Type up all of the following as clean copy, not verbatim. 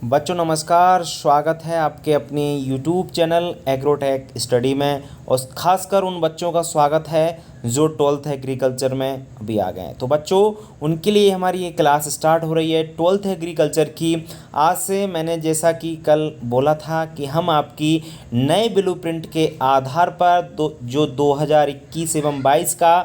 बच्चों नमस्कार, स्वागत है आपके अपने YouTube चैनल एग्रोटेक स्टडी में। और ख़ासकर उन बच्चों का स्वागत है जो 12th एग्रीकल्चर में अभी आ गए हैं। तो बच्चों उनके लिए हमारी ये क्लास स्टार्ट हो रही है 12th एग्रीकल्चर की। आज से मैंने जैसा कि कल बोला था कि हम आपकी नए ब्लूप्रिंट के आधार पर जो 2021 एवं 22 का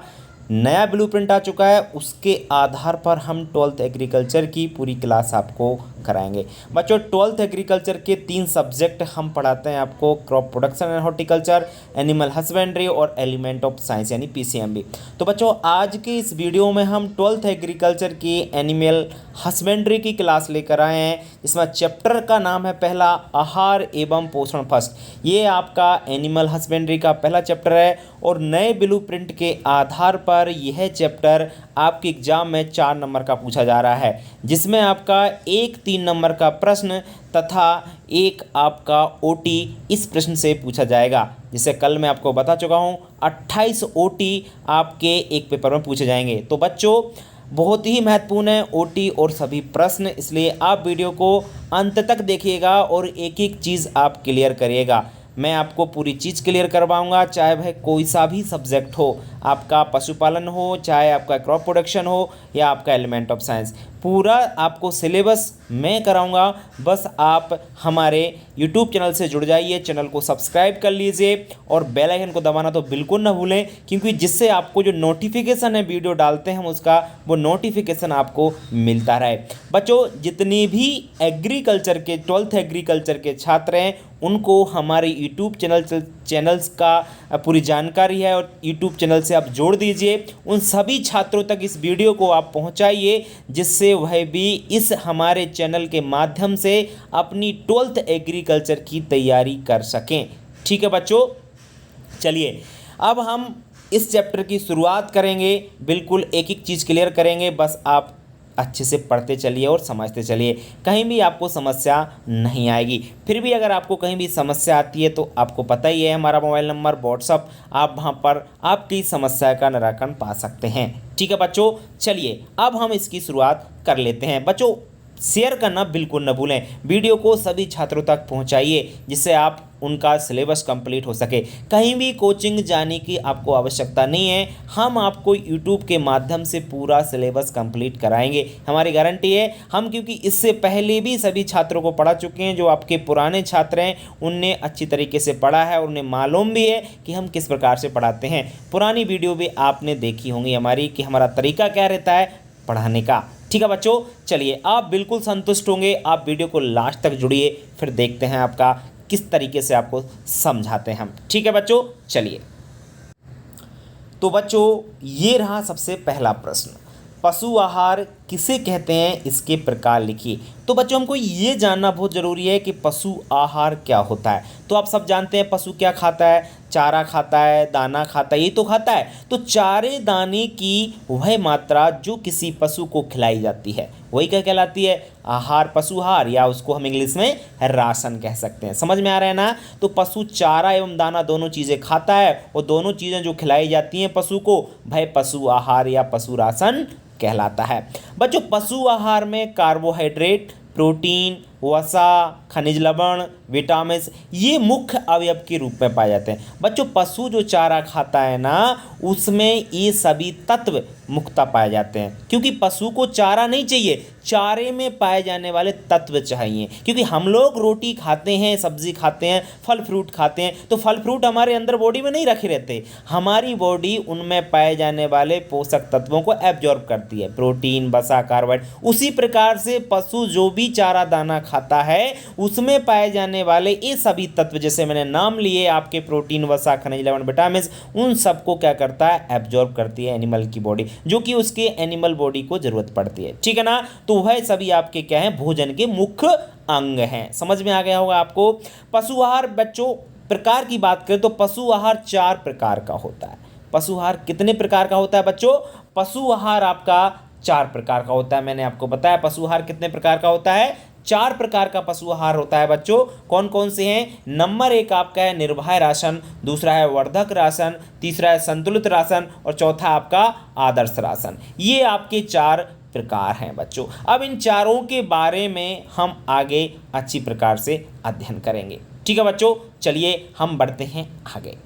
नया ब्लूप्रिंट आ चुका है उसके आधार पर हम 12th एग्रीकल्चर की पूरी क्लास आपको कराएंगे। बच्चों 12th एग्रीकल्चर के 3 सब्जेक्ट हम पढ़ाते हैं आपको, crop production and horticulture, animal husbandry और एलिमेंट ऑफ साइंस यानी पीसीएमबी। तो बच्चों आज के इस वीडियो में हम 12th एग्रीकल्चर की एनिमल हस्बेंड्री की क्लास लेकर आए हैं। इसमें चैप्टर का नाम है पहला आहार एवं पोषण फर्स्ट। ये आपका एनिमल हस्बेंड्री का पहला चैप्टर है और नए ब्लूप्रिंट के आधार पर यह चैप्टर आपके एग्जाम में 4 नंबर का पूछा जा रहा है, जिसमें आपका एक 3 नंबर का प्रश्न तथा एक आपका ओटी इस प्रश्न से पूछा जाएगा। जिसे कल मैं आपको बता चुका हूँ 28 ओटी आपके एक पेपर में पूछे जाएंगे। तो बच्चों बहुत ही महत्वपूर्ण है ओटी और सभी प्रश्न, इसलिए आप वीडियो को अंत तक देखिएगा और एक एक चीज़ आप क्लियर करिएगा। मैं आपको पूरी चीज़ क्लियर करवाऊंगा, चाहे वह कोई सा भी सब्जेक्ट हो, आपका पशुपालन हो, चाहे आपका क्रॉप प्रोडक्शन हो या आपका एलिमेंट ऑफ साइंस, पूरा आपको सिलेबस मैं कराऊंगा। बस आप हमारे यूट्यूब चैनल से जुड़ जाइए, चैनल को सब्सक्राइब कर लीजिए और बेल आइकन को दबाना तो बिल्कुल ना भूलें, क्योंकि जिससे आपको जो नोटिफिकेशन है वीडियो डालते हैं हम उसका, वो नोटिफिकेशन आपको मिलता रहे। बच्चों जितनी भी एग्रीकल्चर के 12th एग्रीकल्चर के छात्र हैं उनको हमारे यूट्यूब चैनल्स का पूरी जानकारी है और यूट्यूब चैनल से आप जोड़ दीजिए। उन सभी छात्रों तक इस वीडियो को आप पहुंचाइए जिससे वह भी इस हमारे चैनल के माध्यम से अपनी 12th एग्रीकल्चर की तैयारी कर सकें। ठीक है बच्चों, चलिए अब हम इस चैप्टर की शुरुआत करेंगे। बिल्कुल एक एक चीज़ क्लियर करेंगे, बस आप अच्छे से पढ़ते चलिए और समझते चलिए, कहीं भी आपको समस्या नहीं आएगी। फिर भी अगर आपको कहीं भी समस्या आती है तो आपको पता ही है हमारा मोबाइल नंबर, व्हाट्सअप, आप वहाँ पर आपकी समस्या का निराकरण पा सकते हैं। ठीक है बच्चों, चलिए अब हम इसकी शुरुआत कर लेते हैं। बच्चों शेयर करना बिल्कुल न भूलें, वीडियो को सभी छात्रों तक पहुंचाइए जिससे आप उनका सिलेबस कंप्लीट हो सके। कहीं भी कोचिंग जाने की आपको आवश्यकता नहीं है, हम आपको यूट्यूब के माध्यम से पूरा सिलेबस कंप्लीट कराएंगे, हमारी गारंटी है। हम क्योंकि इससे पहले भी सभी छात्रों को पढ़ा चुके हैं, जो आपके पुराने छात्र हैं उनने अच्छी तरीके से पढ़ा है और उन्हें मालूम भी है कि हम किस प्रकार से पढ़ाते हैं। पुरानी वीडियो भी आपने देखी होंगी हमारी कि हमारा तरीका क्या रहता है पढ़ाने का। ठीक है बच्चों, चलिए आप बिल्कुल संतुष्ट होंगे, आप वीडियो को लास्ट तक जुड़िए, फिर देखते हैं आपका किस तरीके से आपको समझाते हैं हम। ठीक है बच्चों, चलिए। तो बच्चों ये रहा सबसे पहला प्रश्न, पशु आहार किसे कहते हैं, इसके प्रकार लिखिए। तो बच्चों हमको ये जानना बहुत ज़रूरी है कि पशु आहार क्या होता है। तो आप सब जानते हैं पशु क्या खाता है, चारा खाता है, दाना खाता है, ये तो खाता है। तो चारे दाने की वह मात्रा जो किसी पशु को खिलाई जाती है वही क्या कहलाती है, आहार, पशु आहार, या उसको हम इंग्लिश में राशन कह सकते हैं। समझ में आ रहा है ना। तो पशु चारा एवं दाना दोनों चीज़ें खाता है और दोनों चीज़ें जो खिलाई जाती हैं पशु को वह पशु आहार या पशु राशन कहलाता है। बच्चों पशु आहार में कार्बोहाइड्रेट, प्रोटीन, वसा, खनिज लवण, विटामिन ये मुख्य अवयव के रूप में पाए जाते हैं। बच्चों पशु जो चारा खाता है ना उसमें ये सभी तत्व मुख्यतः पाए जाते हैं, क्योंकि पशु को चारा नहीं चाहिए, चारे में पाए जाने वाले तत्व चाहिए। क्योंकि हम लोग रोटी खाते हैं, सब्जी खाते हैं, फल फ्रूट खाते हैं, तो फल फ्रूट हमारे अंदर बॉडी में नहीं रखे रहते, हमारी बॉडी उनमें पाए जाने वाले पोषक तत्वों को एब्जॉर्ब करती है, प्रोटीन, वसा, कार्बोहाइड्रेट। उसी प्रकार से पशु जो भी चारा दाना खाता है उसमें पाए जाने वाले ये सभी तत्व जैसे मैंने नाम लिए आपके, प्रोटीन, वसा, खनिज लवण, विटामिन, उन सबको क्या करता है, एब्जॉर्ब करती है एनिमल की बॉडी, जो कि उसके एनिमल बॉडी को जरूरत पड़ती है। ठीक है ना। तो वह सभी आपके क्या हैं, भोजन के मुख्य अंग हैं। समझ में आ गया होगा आपको। पशु आहार बच्चों प्रकार की बात करें तो पशु आहार 4 प्रकार का होता है। पशु आहार कितने प्रकार का होता है बच्चों, पशु आहार आपका 4 प्रकार का होता है। मैंने आपको बताया पशु आहार कितने प्रकार का होता है, 4 प्रकार का पशु आहार होता है बच्चों। कौन कौन से हैं, नंबर 1 आपका है निर्वाह राशन, दूसरा है वर्धक राशन, तीसरा है संतुलित राशन और चौथा आपका आदर्श राशन। ये आपके 4 प्रकार हैं बच्चों। अब इन चारों के बारे में हम आगे अच्छी प्रकार से अध्ययन करेंगे। ठीक है बच्चों, चलिए हम बढ़ते हैं आगे।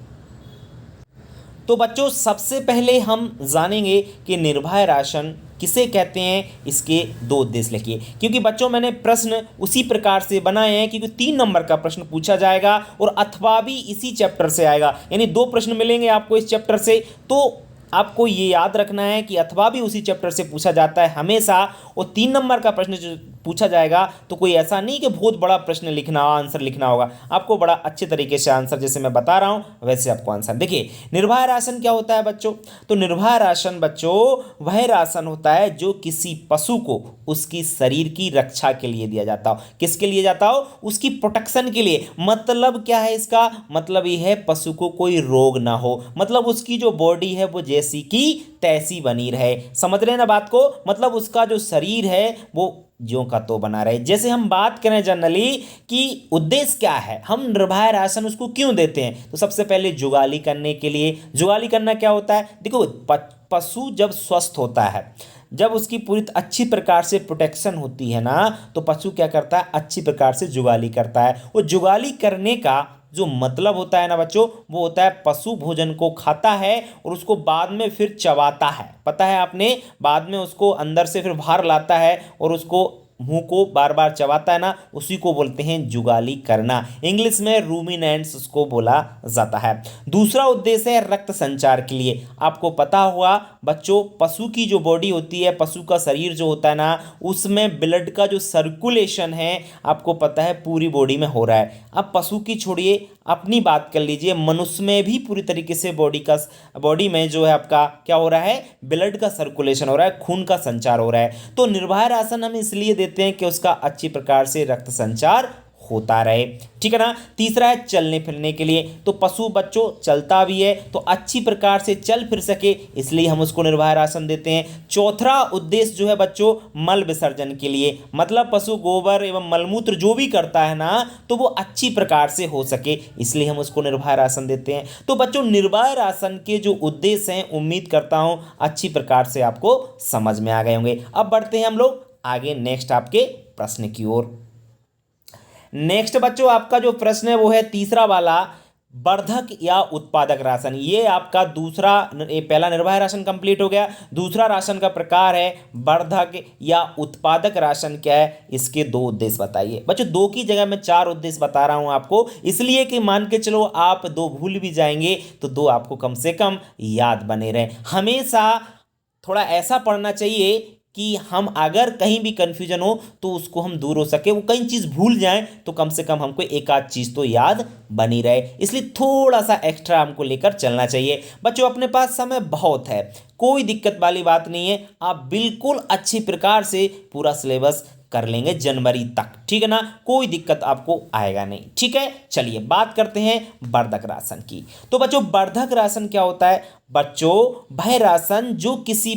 तो बच्चों सबसे पहले हम जानेंगे कि निर्भय राशन किसे कहते हैं, इसके दो उद्देश्य लिखिए। क्योंकि बच्चों मैंने प्रश्न उसी प्रकार से बनाए हैं क्योंकि 3 नंबर का प्रश्न पूछा जाएगा और अथवा भी इसी चैप्टर से आएगा, यानी 2 प्रश्न मिलेंगे आपको इस चैप्टर से। तो आपको ये याद रखना है कि अथवा भी उसी चैप्टर से पूछा जाता है हमेशा, और 3 नंबर का प्रश्न जो पूछा जाएगा तो कोई ऐसा नहीं कि बहुत बड़ा प्रश्न लिखना हो, आंसर लिखना होगा। आपको बड़ा अच्छे तरीके से आंसर जैसे मैं बता रहा हूँ वैसे आपको आंसर। देखिए निर्भय राशन क्या होता है बच्चों, तो निर्भय राशन बच्चों वह राशन होता है जो किसी पशु को उसकी शरीर की रक्षा के लिए दिया जाता हो। किसके लिए जाता हो? उसकी प्रोटेक्शन के लिए। मतलब क्या है इसका मतलब ये है पशु को कोई रोग ना हो, मतलब उसकी जो बॉडी है वो जैसी की तैसी बनी रहे। समझ रहे हैं ना बात को, मतलब उसका जो शरीर है वो ज्यों का तो बना रहे। जैसे हम बात करें जनरली कि उद्देश्य क्या है, हम निर्भय राशन उसको क्यों देते हैं, तो सबसे पहले जुगाली करने के लिए। जुगाली करना क्या होता है, देखो पशु जब स्वस्थ होता है, जब उसकी पूरी अच्छी प्रकार से प्रोटेक्शन होती है ना, तो पशु क्या करता है, अच्छी प्रकार से जुगाली करता है। वो जुगाली करने का जो मतलब होता है ना बच्चों, वो होता है पशु भोजन को खाता है और उसको बाद में फिर चबाता है। पता है आपने, बाद में उसको अंदर से फिर बाहर लाता है और उसको मुंह को बार बार चबाता है ना, उसी को बोलते हैं जुगाली करना। इंग्लिश में रूमिनेंट्स उसको बोला जाता है। दूसरा उद्देश्य है रक्त संचार के लिए। आपको पता होगा बच्चों पशु की जो बॉडी होती है, पशु का शरीर जो होता है ना, उसमें ब्लड का जो सर्कुलेशन है आपको पता है पूरी बॉडी में हो रहा है। अब पशु की छोड़िए, अपनी बात कर लीजिए, मनुष्य में भी पूरी तरीके से बॉडी में जो है आपका क्या हो रहा है, ब्लड का सर्कुलेशन हो रहा है, खून का संचार हो रहा है। तो निर्भय राशन हम इसलिए देते हैं कि उसका अच्छी प्रकार से रक्त संचार होता रहे। ठीक है ना। तीसरा है चलने फिरने के लिए। तो पशु बच्चों चलता भी है तो अच्छी प्रकार से चल फिर सके, इसलिए हम उसको निर्भय राशन देते हैं। चौथा उद्देश्य जो है बच्चों मल विसर्जन के लिए, मतलब पशु गोबर एवं मलमूत्र जो भी करता है ना, तो वो अच्छी प्रकार से हो सके, इसलिए हम उसको निर्भय राशन देते हैं। तो बच्चों निर्भय राशन के जो उद्देश्य हैं उम्मीद करता हूं अच्छी प्रकार से आपको समझ में आ गए होंगे। अब बढ़ते हैं हम लोग आगे नेक्स्ट आपके प्रश्न की ओर। नेक्स्ट बच्चों आपका जो प्रश्न है वो है तीसरा वाला, वर्धक या उत्पादक राशन। ये आपका पहला निर्भय राशन कंप्लीट हो गया। दूसरा राशन का प्रकार है वर्धक या उत्पादक राशन। क्या है, इसके 2 उद्देश्य बताइए। बच्चों 2 की जगह मैं 4 उद्देश्य बता रहा हूं आपको, इसलिए कि मान के चलो आप 2 भूल भी जाएंगे तो 2 आपको कम से कम याद बने रहे। हमेशा थोड़ा ऐसा पढ़ना चाहिए कि हम अगर कहीं भी कन्फ्यूजन हो तो उसको हम दूर हो सके, वो कई चीज़ भूल जाएं तो कम से कम हमको एक आध चीज़ तो याद बनी रहे, इसलिए थोड़ा सा एक्स्ट्रा हमको लेकर चलना चाहिए। बच्चों अपने पास समय बहुत है, कोई दिक्कत वाली बात नहीं है, आप बिल्कुल अच्छी प्रकार से पूरा सिलेबस कर लेंगे जनवरी तक। ठीक है ना, कोई दिक्कत आपको आएगा नहीं। ठीक है, चलिए बात करते हैं वर्धक राशन की। तो बच्चों वर्धक राशन क्या होता है, बच्चों वह राशन जो किसी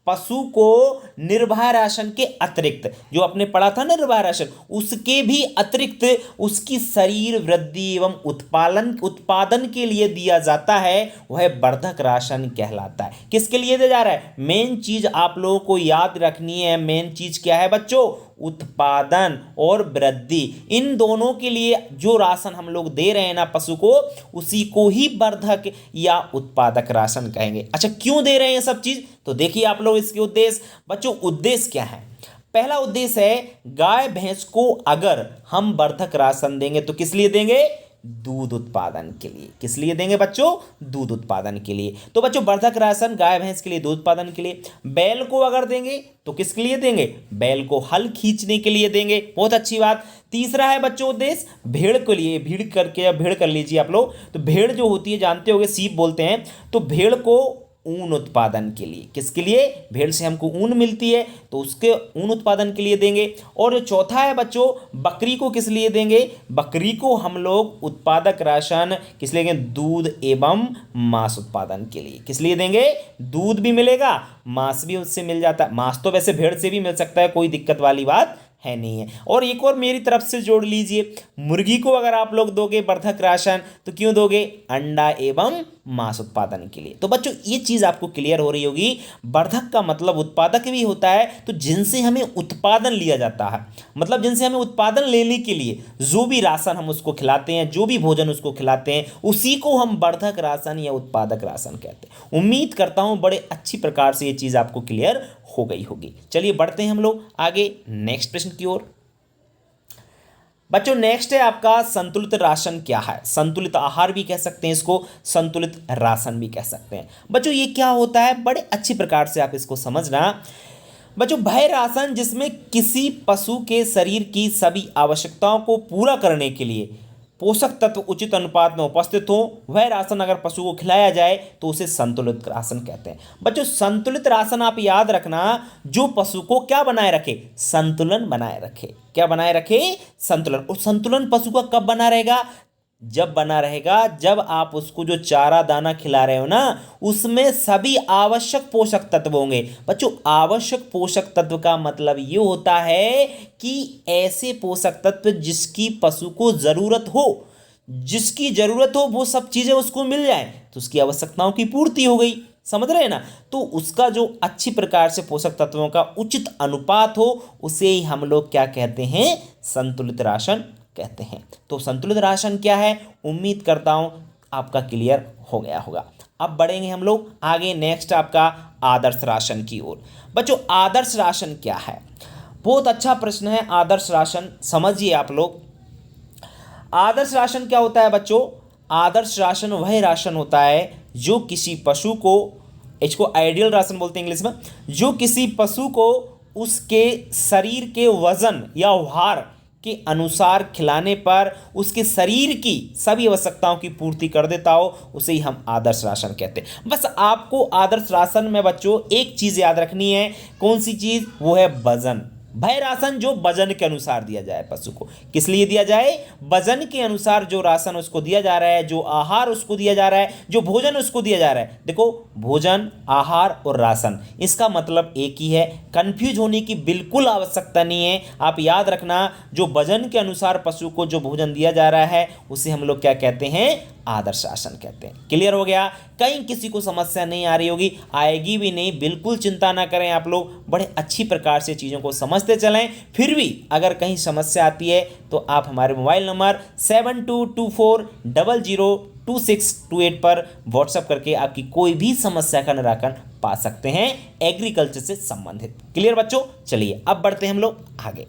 पशु को निर्भय राशन के अतिरिक्त, जो आपने पढ़ा था निर्भय राशन, उसके भी अतिरिक्त उसकी शरीर वृद्धि एवं उत्पादन के लिए दिया जाता है, वह वर्धक राशन कहलाता है। किसके लिए दिया जा रहा है, मेन चीज आप लोगों को याद रखनी है। मेन चीज क्या है बच्चों, उत्पादन और वृद्धि, इन दोनों के लिए जो राशन हम लोग दे रहे हैं ना पशु को, उसी को ही वर्धक या उत्पादक राशन कहेंगे। अच्छा क्यों दे रहे हैं सब चीज, तो देखिए आप लोग इसके उद्देश्य। बच्चों उद्देश्य क्या है, पहला उद्देश्य है गाय भैंस को अगर हम वर्धक राशन देंगे तो किस लिए देंगे, दूध उत्पादन के लिए। किस लिए देंगे बच्चों, दूध उत्पादन के लिए। तो बच्चों वर्धक राशन गाय भैंस के लिए, दूध उत्पादन के लिए। बैल को अगर देंगे तो किसके लिए देंगे, बैल को हल खींचने के लिए देंगे, बहुत अच्छी बात। तीसरा है बच्चों उद्देश्य भेड़ के लिए, भेड़ कर लीजिए आप लोग, तो भेड़ जो होती है जानते होंगे सीप बोलते हैं, तो भेड़ को ऊन उत्पादन के लिए, किसके लिए, भेड़ से हमको ऊन मिलती है तो उसके ऊन उत्पादन के लिए देंगे। और जो चौथा है बच्चों बकरी को किस लिए देंगे, बकरी को हम लोग उत्पादक राशन किस लिए देंगे, दूध एवं मांस उत्पादन के लिए। किस लिए देंगे, दूध भी मिलेगा, मांस भी उससे मिल जाता है। मांस तो वैसे भेड़ से भी मिल सकता है, कोई दिक्कत वाली बात है नहीं है। और एक और मेरी तरफ से जोड़ लीजिए, मुर्गी को अगर आप लोग दोगे वर्धक राशन तो क्यों दोगे? अंडा एवं मांस उत्पादन के लिए। तो बच्चों ये चीज़ आपको क्लियर हो रही होगी, वर्धक का मतलब उत्पादक भी होता है, तो जिनसे हमें उत्पादन लिया जाता है, मतलब जिनसे हमें उत्पादन लेने के लिए जो भी राशन हम उसको खिलाते हैं, जो भी भोजन उसको खिलाते हैं, उसी को हम वर्धक राशन या उत्पादक राशन कहते हैं। उम्मीद करता हूँ बड़े अच्छी प्रकार से ये चीज़ आपको क्लियर हो गई होगी। चलिए बढ़ते हैं हम लोग आगे नेक्स्ट प्रश्न की ओर। बच्चों नेक्स्ट है आपका संतुलित राशन क्या है? संतुलित आहार भी कह सकते हैं इसको, संतुलित राशन भी कह सकते हैं। बच्चों ये क्या होता है, बड़े अच्छी प्रकार से आप इसको समझना। बच्चों वह राशन जिसमें किसी पशु के शरीर की सभी आवश्यकताओं को पूरा करने के लिए पोषक तत्व उचित अनुपात में उपस्थित हो, वह राशन अगर पशु को खिलाया जाए तो उसे संतुलित राशन कहते हैं। बच्चों संतुलित राशन आप याद रखना, जो पशु को क्या बनाए रखे? संतुलन बनाए रखे। क्या बनाए रखे? संतुलन। और संतुलन पशु का कब बना रहेगा? जब बना रहेगा जब आप उसको जो चारा दाना खिला रहे हो ना, उसमें सभी आवश्यक पोषक तत्व होंगे। बच्चों आवश्यक पोषक तत्व का मतलब ये होता है कि ऐसे पोषक तत्व जिसकी पशु को जरूरत हो, जिसकी जरूरत हो वो सब चीजें उसको मिल जाए तो उसकी आवश्यकताओं की पूर्ति हो गई। समझ रहे हैं ना? तो उसका जो अच्छी प्रकार से पोषक तत्वों का उचित अनुपात हो, उसे ही हम लोग क्या कहते हैं? संतुलित राशन कहते हैं। तो संतुलित राशन क्या है? उम्मीद करता हूं आपका क्लियर हो गया होगा। अब बढ़ेंगे हम लोग आगे नेक्स्ट आपका आदर्श राशन की ओर। बच्चों आदर्श राशन क्या है? बहुत अच्छा प्रश्न है। आदर्श राशन समझिए आप लोग। आदर्श राशन क्या होता है बच्चों? आदर्श राशन वह राशन होता है जो किसी पशु को, इसको आइडियल राशन बोलते हैं इंग्लिश में, जो किसी पशु को उसके शरीर के वजन या भार के अनुसार खिलाने पर उसके शरीर की सभी आवश्यकताओं की पूर्ति कर देता हो, उसे ही हम आदर्श राशन कहते हैं। बस आपको आदर्श राशन में बच्चों एक चीज़ याद रखनी है। कौन सी चीज़? वो है वजन। वह राशन जो वजन के अनुसार दिया जाए पशु को। किस लिए दिया जाए? वजन के अनुसार जो राशन उसको दिया जा रहा है, जो आहार उसको दिया जा रहा है, जो भोजन उसको दिया जा रहा है। देखो भोजन, आहार और राशन, इसका मतलब एक ही है। कंफ्यूज होने की बिल्कुल आवश्यकता नहीं है। आप याद रखना, जो वजन के अनुसार पशु को जो भोजन दिया जा रहा है उसे हम लोग क्या कहते हैं? आदर्श राशन कहते हैं। क्लियर हो गया? कहीं किसी को समस्या नहीं आ रही होगी, आएगी भी नहीं, बिल्कुल चिंता ना करें। आप लोग बड़े अच्छी प्रकार से चीज़ों को समझते चलें। फिर भी अगर कहीं समस्या आती है तो आप हमारे मोबाइल नंबर 7224002628 पर व्हाट्सएप करके आपकी कोई भी समस्या का निराकरण पा सकते हैं एग्रीकल्चर से संबंधित। क्लियर बच्चों? चलिए अब बढ़ते हैं हम लोग आगे।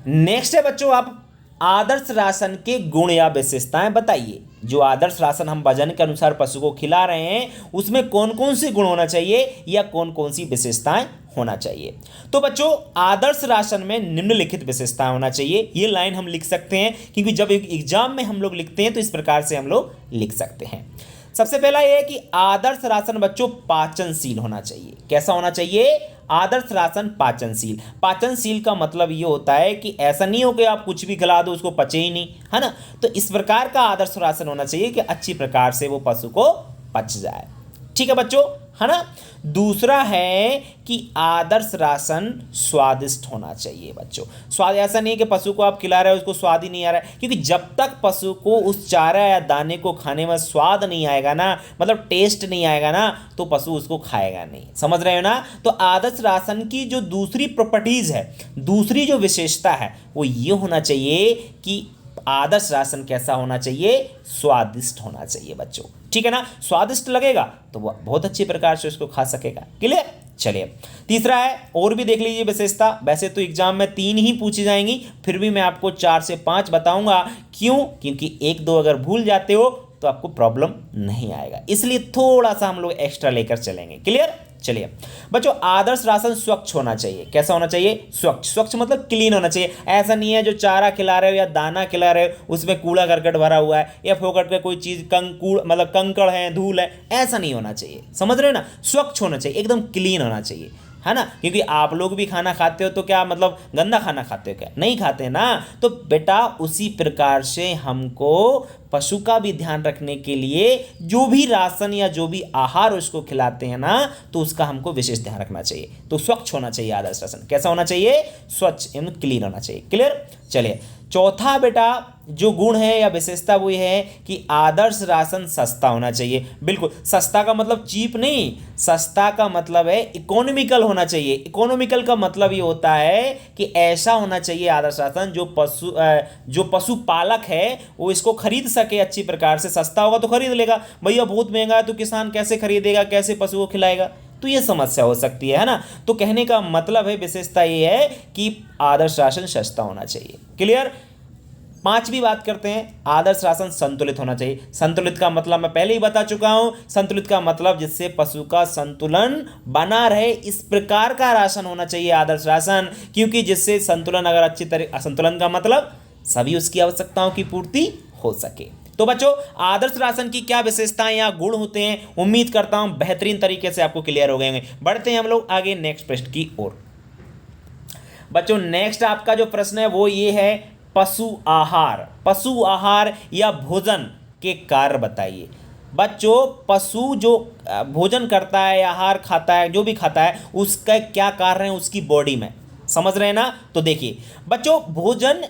नेक्स्ट है बच्चों, आप आदर्श राशन के गुण या विशेषताएं बताइए। जो आदर्श राशन हम वजन के अनुसार पशु को खिला रहे हैं उसमें कौन कौन से गुण होना चाहिए या कौन कौन सी विशेषताएं होना चाहिए। तो बच्चों आदर्श राशन में निम्नलिखित विशेषताएं होना चाहिए। ये लाइन हम लिख सकते हैं क्योंकि जब एग्जाम में हम लोग लिखते हैं तो इस प्रकार से हम लोग लिख सकते हैं। सबसे पहला यह है कि आदर्श राशन बच्चों पाचनशील होना चाहिए। कैसा होना चाहिए? आदर्श राशन पाचनशील। पाचनशील का मतलब ये होता है कि ऐसा नहीं हो कि आप कुछ भी खिला दो उसको पचे ही नहीं, है ना? तो इस प्रकार का आदर्श राशन होना चाहिए कि अच्छी प्रकार से वो पशु को पच जाए। ठीक है बच्चों, है ना? दूसरा है कि आदर्श राशन स्वादिष्ट होना चाहिए बच्चों। स्वाद ऐसा नहीं है कि पशु को आप खिला रहे हो उसको स्वाद ही नहीं आ रहा है, क्योंकि जब तक पशु को उस चारा या दाने को खाने में स्वाद नहीं आएगा ना, मतलब टेस्ट नहीं आएगा ना, तो पशु उसको खाएगा नहीं। समझ रहे हो ना? तो आदर्श राशन की जो दूसरी प्रॉपर्टीज है, दूसरी जो विशेषता है वो ये होना चाहिए कि आदर्श राशन कैसा होना चाहिए? स्वादिष्ट होना चाहिए बच्चों। ठीक है ना? स्वादिष्ट लगेगा तो वो बहुत अच्छी प्रकार से उसको खा सकेगा। क्लियर? चलिए तीसरा है, और भी देख लीजिए विशेषता। वैसे तो एग्जाम में 3 ही पूछी जाएंगी, फिर भी मैं आपको 4 से 5 बताऊंगा। क्यों? क्योंकि 1-2 अगर भूल जाते हो तो आपको प्रॉब्लम नहीं आएगा, इसलिए थोड़ा सा हम लोग एक्स्ट्रा लेकर चलेंगे। क्लियर? चलिए बच्चों आदर्श राशन स्वच्छ होना चाहिए। कैसा होना चाहिए? स्वच्छ। स्वच्छ मतलब क्लीन होना चाहिए। ऐसा नहीं है जो चारा खिला रहे हो या दाना खिला रहे हो उसमें कूड़ा करकट भरा हुआ है या फोकट पे कोई चीज़ मतलब कंकड़ है, धूल है, ऐसा नहीं होना चाहिए। समझ रहे हो ना? स्वच्छ होना चाहिए, एकदम क्लीन होना चाहिए, है ना? क्योंकि आप लोग भी खाना खाते हो तो क्या मतलब गंदा खाना खाते हो क्या? नहीं खाते ना। तो बेटा उसी प्रकार से हमको पशु का भी ध्यान रखने के लिए जो भी राशन या जो भी आहार उसको खिलाते हैं ना, तो उसका हमको विशेष ध्यान रखना चाहिए। तो स्वच्छ होना चाहिए आदर्श राशन। कैसा होना चाहिए? स्वच्छ एवं क्लीन होना चाहिए। क्लियर? चलिए, चौथा बेटा जो गुण है या विशेषता वो ये है कि आदर्श राशन सस्ता होना चाहिए। बिल्कुल, सस्ता का मतलब चीप नहीं, सस्ता का मतलब है इकोनॉमिकल होना चाहिए। इकोनॉमिकल का मतलब ये होता है कि ऐसा होना चाहिए आदर्श राशन जो पशुपालक है वो इसको खरीद सके अच्छी प्रकार से। सस्ता होगा तो खरीद लेगा, भैया बहुत महंगा है तो किसान कैसे खरीदेगा, कैसे पशु को खिलाएगा, तो ये समस्या हो सकती है ना। तो कहने का मतलब है, विशेषता ये है कि आदर्श राशन सस्ता होना चाहिए। क्लियर? पांचवी बात करते हैं, आदर्श राशन संतुलित होना चाहिए। संतुलित का मतलब मैं पहले ही बता चुका हूं। संतुलित का मतलब जिससे पशु का संतुलन बना रहे, इस प्रकार का राशन होना चाहिए आदर्श राशन। क्योंकि जिससे संतुलन अगर अच्छी तरह, संतुलन का मतलब सभी उसकी आवश्यकताओं की पूर्ति हो सके। तो बच्चों, आदर्श राशन की क्या विशेषताएं या गुण होते हैं, उम्मीद करता हूं बेहतरीन तरीके से आपको क्लियर हो गए होंगे। बढ़ते हैं हम लोग आगे नेक्स्ट प्रश्न की ओर। बच्चों, नेक्स्ट आपका जो प्रश्न है वो ये है, पशु आहार या भोजन के कार्य बताइए। बच्चों, पशु जो भोजन करता है, आहार खाता है, जो भी खाता है, उसका क्या कार्य है उसकी बॉडी में, समझ रहे हैं ना। तो देखिए बच्चों, भोजन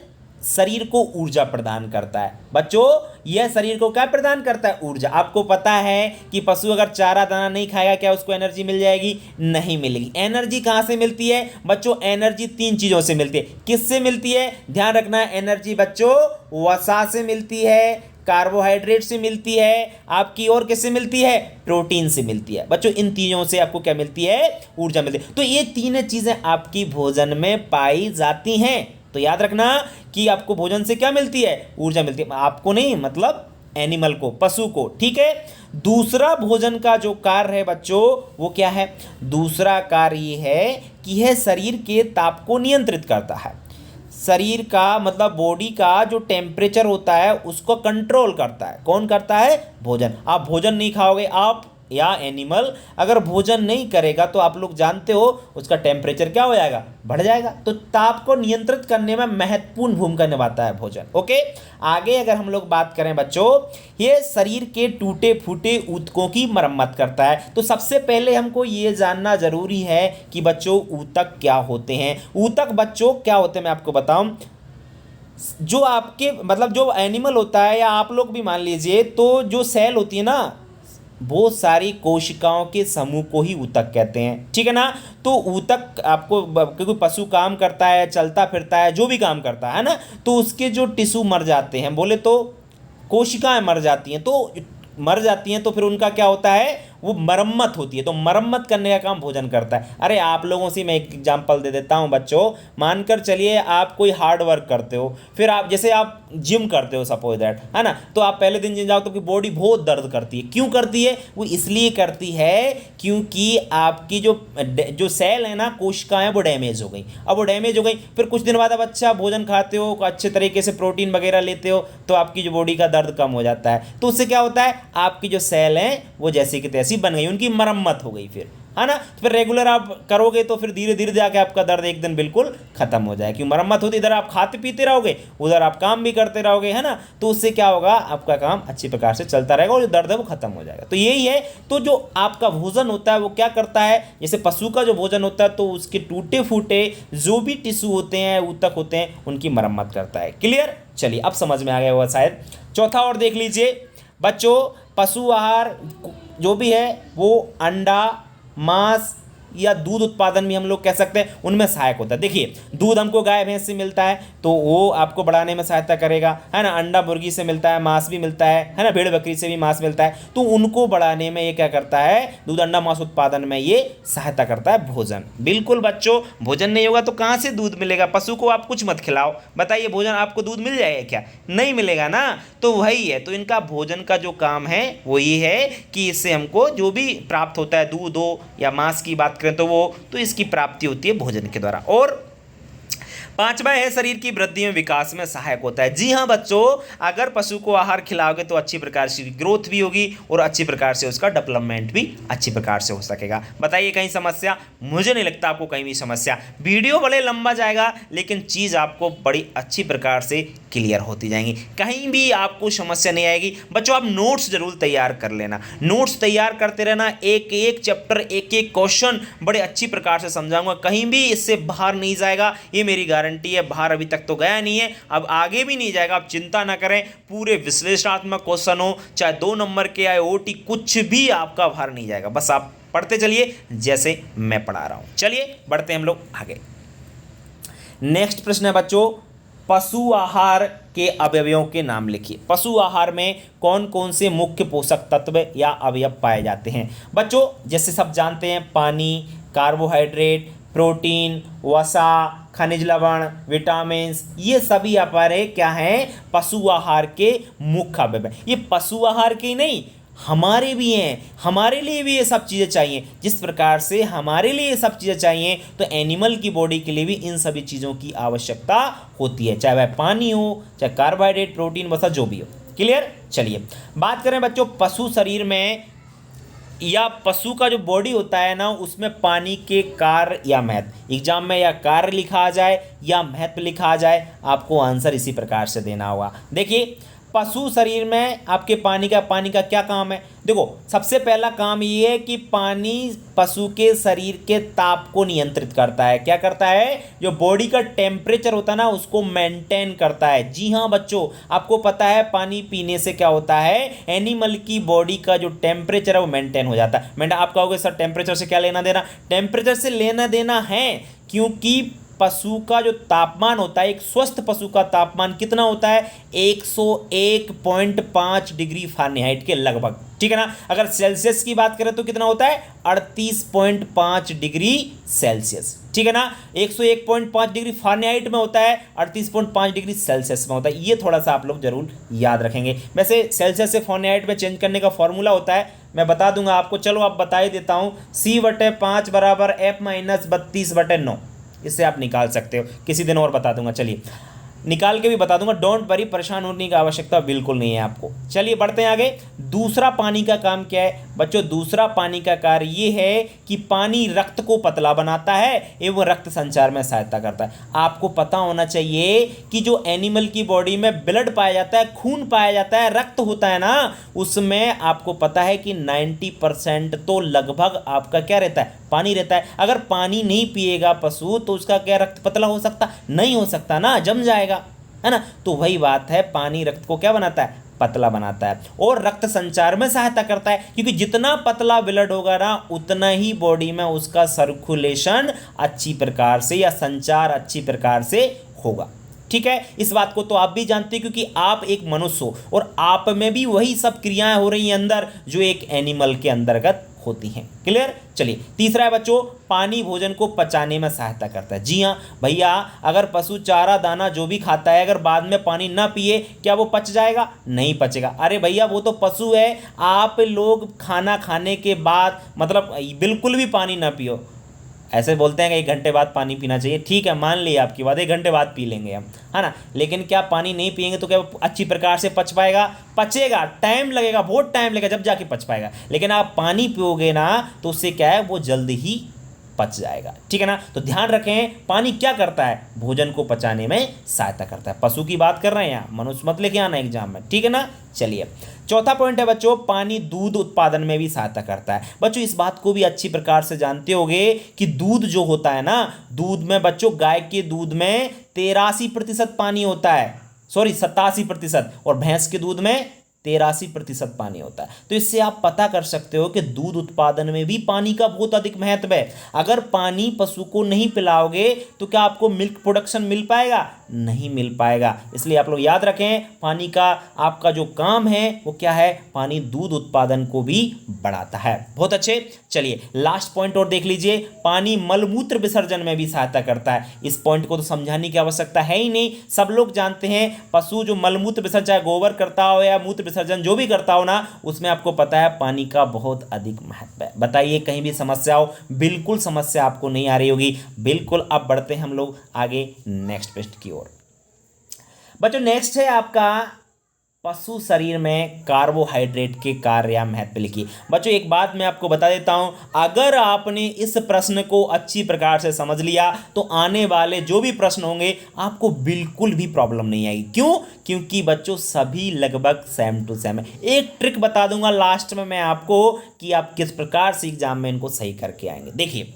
शरीर को ऊर्जा प्रदान करता है। बच्चों, यह शरीर को क्या प्रदान करता है? ऊर्जा। आपको पता है कि पशु अगर चारा दाना नहीं खाएगा, क्या उसको एनर्जी मिल जाएगी? नहीं मिलेगी। एनर्जी कहाँ से मिलती है? बच्चों, एनर्जी तीन चीज़ों से मिलती है। किससे मिलती है? ध्यान रखना है, एनर्जी बच्चों वसा से मिलती है, कार्बोहाइड्रेट से मिलती है आपकी, और किससे मिलती है? प्रोटीन से मिलती है। बच्चों, इन तीनों से आपको क्या मिलती है? ऊर्जा मिलती है। तो ये तीन चीज़ें आपकी भोजन में पाई जाती हैं। तो याद रखना कि आपको भोजन से क्या मिलती है? ऊर्जा मिलती है। आपको नहीं, मतलब एनिमल को, पशु को। ठीक है। दूसरा भोजन का जो कार्य है बच्चों, वो क्या है? दूसरा कार्य ये है कि यह शरीर के ताप को नियंत्रित करता है। शरीर का मतलब बॉडी का जो टेम्परेचर होता है उसको कंट्रोल करता है। कौन करता है? भोजन। आप भोजन नहीं खाओगे, आप या एनिमल अगर भोजन नहीं करेगा तो आप लोग जानते हो उसका टेम्परेचर क्या हो जाएगा? बढ़ जाएगा। तो ताप को नियंत्रित करने में महत्वपूर्ण भूमिका निभाता है भोजन। ओके, आगे अगर हम लोग बात करें बच्चों, ये शरीर के टूटे फूटे ऊतकों की मरम्मत करता है। तो सबसे पहले हमको ये जानना जरूरी है कि बच्चों ऊतक क्या होते हैं। ऊतक बच्चों क्या होते हैं मैं आपको बताऊं। जो आपके मतलब जो एनिमल होता है या आप लोग भी मान लीजिए, तो जो सेल होती है ना, बहुत सारी कोशिकाओं के समूह को ही ऊतक कहते हैं। ठीक है ना। तो ऊतक आपको, क्योंकि पशु काम करता है, चलता फिरता है, जो भी काम करता है ना, तो उसके जो टिश्यू मर जाते हैं, बोले तो कोशिकाएं मर जाती हैं, तो फिर उनका क्या होता है? वो मरम्मत होती है। तो मरम्मत करने का काम भोजन करता है। अरे आप लोगों से मैं एक एग्जांपल दे देता हूं बच्चों। मानकर चलिए आप कोई हार्ड वर्क करते हो, फिर आप जैसे आप जिम करते हो, सपोज दैट, है ना। तो आप पहले दिन जिम जाओ तो आपकी बॉडी बहुत दर्द करती है। क्यों करती है? वो इसलिए करती है क्योंकि आपकी जो सेल है ना, कोशिकाएं, वो डैमेज हो गई। अब वो डैमेज हो गई, फिर कुछ दिन बाद आप अच्छा भोजन खाते हो, अच्छे तरीके से प्रोटीन वगैरह लेते हो, तो आपकी जो बॉडी का दर्द कम हो जाता है। तो उससे क्या होता है? आपकी जो सेल हैं वो जैसी की तैसी बन गई, उनकी मरम्मत हो गई फिर, है ना। फिर रेगुलर आप करोगे तो फिर धीरे धीरे जाके आपका दर्द एक दिन बिल्कुल खत्म हो जाए। क्यों? मरम्मत होती, इधर आप खाते पीते रहोगे, उधर आप काम भी करते रहोगे, है ना। तो उससे क्या होगा? आपका काम अच्छी प्रकार से चलता रहेगा और जो दर्द है वो खत्म हो जाएगा। तो यही है। तो जो आपका भोजन होता है वो क्या करता है? जैसे पशु का जो भोजन होता है तो उसके टूटे फूटे जो भी टिश्यू होते हैं, ऊतक होते हैं, उनकी मरम्मत करता है। क्लियर? चलिए, अब समझ में आ गया होगा शायद। चौथा और देख लीजिए बच्चों, पशु आहार जो भी है वो अंडा, मांस या दूध उत्पादन भी हम लोग कह सकते हैं, उनमें सहायक होता है। देखिए, दूध हमको गाय भैंस से मिलता है तो वो आपको बढ़ाने में सहायता करेगा, है ना। अंडा मुर्गी से मिलता है, मांस भी मिलता है ना। भेड़ बकरी से भी मांस मिलता है, तो उनको बढ़ाने में ये क्या करता है? दूध, अंडा, मांस उत्पादन में ये सहायता करता है भोजन। बिल्कुल बच्चों, भोजन नहीं होगा तो कहाँ से दूध मिलेगा? पशु को आप कुछ मत खिलाओ, बताइए भोजन आपको दूध मिल जाएगा क्या? नहीं मिलेगा ना। तो वही है। तो इनका भोजन का जो काम है वो ये है कि इससे हमको जो भी प्राप्त होता है, दूध हो या मांस की बात करें तो इसकी प्राप्ति होती है भोजन के द्वारा। और पांचवा है शरीर की वृद्धि में विकास में सहायक होता है। जी हाँ बच्चों, अगर पशु को आहार खिलाओगे तो अच्छी प्रकार से ग्रोथ भी होगी और अच्छी प्रकार से उसका डेवलपमेंट भी अच्छी प्रकार से हो सकेगा। बताइए कहीं समस्या? मुझे नहीं लगता आपको कहीं भी समस्या। वीडियो भले लंबा जाएगा लेकिन चीज़ आपको बड़ी अच्छी प्रकार से क्लियर होती जाएंगी, कहीं भी आपको समस्या नहीं आएगी। बच्चों आप नोट्स जरूर तैयार कर लेना, नोट्स तैयार करते रहना, एक एक चैप्टर एक एक क्वेश्चन बड़े अच्छी प्रकार से समझाऊंगा, कहीं भी इससे बाहर नहीं जाएगा, ये मेरी गारंटी है। बाहर अभी तक तो गया नहीं है, अब आगे भी नहीं जाएगा, आप चिंता ना करें। पूरे विश्लेषणात्मक क्वेश्चन हो चाहे 2 नंबर के आए ओटी, कुछ भी आपका बाहर नहीं जाएगा, बस आप पढ़ते चलिए जैसे मैं पढ़ा रहा हूं। चलिए बढ़ते हैं हम लोग आगे। नेक्स्ट प्रश्न है बच्चों, पशु आहार के अवयवों के नाम लिखिए। पशु आहार में कौन कौन से मुख्य पोषक तत्व या अवयव पाए जाते हैं? बच्चों जैसे सब जानते हैं, पानी, कार्बोहाइड्रेट, प्रोटीन, वसा, खनिज लवण, विटामिन्स, ये सभी हमारे क्या हैं? पशु आहार के मुख्य अवयव हैं। ये पशु आहार के ही नहीं, हमारे भी हैं, हमारे लिए भी ये सब चीज़ें चाहिए। जिस प्रकार से हमारे लिए ये सब चीज़ें चाहिए तो एनिमल की बॉडी के लिए भी इन सभी चीज़ों की आवश्यकता होती है, चाहे वह पानी हो, चाहे कार्बोहाइड्रेट, प्रोटीन, वसा जो भी हो। क्लियर? चलिए बात करें बच्चों पशु शरीर में या पशु का जो बॉडी होता है ना, उसमें पानी के कार्य या महत्व, एग्जाम में या कार्य लिखा आ जाए या महत्व लिखा आ जाए, आपको आंसर इसी प्रकार से देना होगा। देखिए पशु शरीर में आपके पानी का क्या काम है? देखो सबसे पहला काम ये है कि पानी पशु के शरीर के ताप को नियंत्रित करता है। क्या करता है? जो बॉडी का टेम्परेचर होता है ना, उसको मेंटेन करता है। जी हाँ बच्चों, आपको पता है पानी पीने से क्या होता है? एनिमल की बॉडी का जो टेम्परेचर है वो मेंटेन हो जाता है। आप कहोगे सर टेम्परेचर से क्या लेना देना? टेम्परेचर से लेना देना है, क्योंकि पशु का जो तापमान होता है, एक स्वस्थ पशु का तापमान कितना होता है? 101.5 डिग्री फ़ारेनहाइट के लगभग, ठीक है ना। अगर सेल्सियस की बात करें तो कितना होता है? 38.5 डिग्री सेल्सियस, ठीक है ना। 101.5 डिग्री फ़ारेनहाइट में होता है, 38.5 डिग्री सेल्सियस में होता है। ये थोड़ा सा आप लोग जरूर याद रखेंगे। वैसे सेल्सियस से फ़ारेनहाइट में चेंज करने का फॉर्मूला होता है, मैं बता दूंगा आपको, चलो आप बता ही देता हूँ। C/5 बराबर F-32/9, इससे आप निकाल सकते हो, किसी दिन और बता दूंगा, चलिए निकाल के भी बता दूंगा। डोंट वरी, परेशान होने की आवश्यकता बिल्कुल नहीं है आपको। चलिए बढ़ते हैं आगे। दूसरा पानी का काम क्या है बच्चों? दूसरा पानी का कार्य ये है कि पानी रक्त को पतला बनाता है एवं रक्त संचार में सहायता करता है। आपको पता होना चाहिए कि जो एनिमल की बॉडी में ब्लड पाया जाता है, खून पाया जाता है, रक्त होता है ना, उसमें आपको पता है कि 90% तो लगभग आपका क्या रहता है? पानी रहता है। अगर पानी नहीं पिएगा पशु तो उसका क्या रक्त पतला हो सकता? नहीं हो सकता ना, जम जाएगा, है ना। तो वही बात है, पानी रक्त को क्या बनाता है? पतला बनाता है और रक्त संचार में सहायता करता है, क्योंकि जितना पतला ब्लड होगा ना, उतना ही बॉडी में उसका सर्कुलेशन अच्छी प्रकार से या संचार अच्छी प्रकार से होगा, ठीक है। इस बात को तो आप भी जानते हैं, क्योंकि आप एक मनुष्य हो और आप में भी वही सब क्रियाएं हो रही हैं अंदर जो एक एनिमल के अंतर्गत होती हैं। क्लियर? चलिए तीसरा है बच्चों, पानी भोजन को पचाने में सहायता करता है। जी हाँ भैया, अगर पशु चारा दाना जो भी खाता है, अगर बाद में पानी ना पिए, क्या वो पच जाएगा? नहीं पचेगा। अरे भैया वो तो पशु है, आप लोग खाना खाने के बाद मतलब बिल्कुल भी पानी ना पियो। ऐसे बोलते हैं कि 1 घंटे बाद पानी पीना चाहिए, ठीक है मान लिया आपकी बात, 1 घंटे बाद पी लेंगे हम, है ना। लेकिन क्या पानी नहीं पिएंगे तो क्या अच्छी प्रकार से पच पाएगा? पचेगा, टाइम लगेगा, बहुत टाइम लगेगा जब जाके पच पाएगा। लेकिन आप पानी पियोगे ना तो उससे क्या है? वो जल्दी ही पच जाएगा, ठीक है ना। तो ध्यान रखें, पानी क्या करता है? भोजन को पचाने में सहायता करता है। पशु की बात कर रहे हैं यहाँ, मनुष्य मत लेके आना एग्जाम में, ठीक है ना। चलिए चौथा पॉइंट है बच्चों, पानी दूध उत्पादन में भी सहायता करता है। बच्चों इस बात को भी अच्छी प्रकार से जानते होंगे कि दूध जो होता है ना, दूध में बच्चों, गाय के दूध में 83% पानी होता है, सॉरी 87%, और भैंस के दूध में 83% पानी होता है। तो इससे आप पता कर सकते हो कि दूध उत्पादन में भी पानी का बहुत अधिक महत्व है। अगर पानी पशु को नहीं पिलाओगे तो क्या आपको मिल्क प्रोडक्शन मिल पाएगा? नहीं मिल पाएगा। इसलिए आप लोग याद रखें, पानी का आपका जो काम है वो क्या है? पानी दूध उत्पादन को भी बढ़ाता है। बहुत अच्छे। चलिए लास्ट पॉइंट और देख लीजिए, पानी मलमूत्र विसर्जन में भी सहायता करता है। इस पॉइंट को तो समझाने की आवश्यकता है ही नहीं, सब लोग जानते हैं। पशु जो मलमूत्र विसर्जन, चाहे गोबर करता हो या मूत्र विसर्जन जो भी करता हो ना, उसमें आपको पता है पानी का बहुत अधिक महत्व है। बताइए कहीं भी समस्या हो? बिल्कुल समस्या आपको नहीं आ रही होगी। बिल्कुल। अब बढ़ते हैं हम लोग आगे नेक्स्ट प्रश्न की ओर। बच्चों नेक्स्ट है आपका पशु शरीर में कार्बोहाइड्रेट के कार्य या महत्व लिखिए। बच्चों एक बात मैं आपको बता देता हूं, अगर आपने इस प्रश्न को अच्छी प्रकार से समझ लिया तो आने वाले जो भी प्रश्न होंगे आपको बिल्कुल भी प्रॉब्लम नहीं आएगी। क्यों? क्योंकि बच्चों सभी लगभग सेम टू सेम है। एक ट्रिक बता दूंगा लास्ट में मैं आपको कि आप किस प्रकार से एग्जाम में इनको सही करके आएंगे। देखिए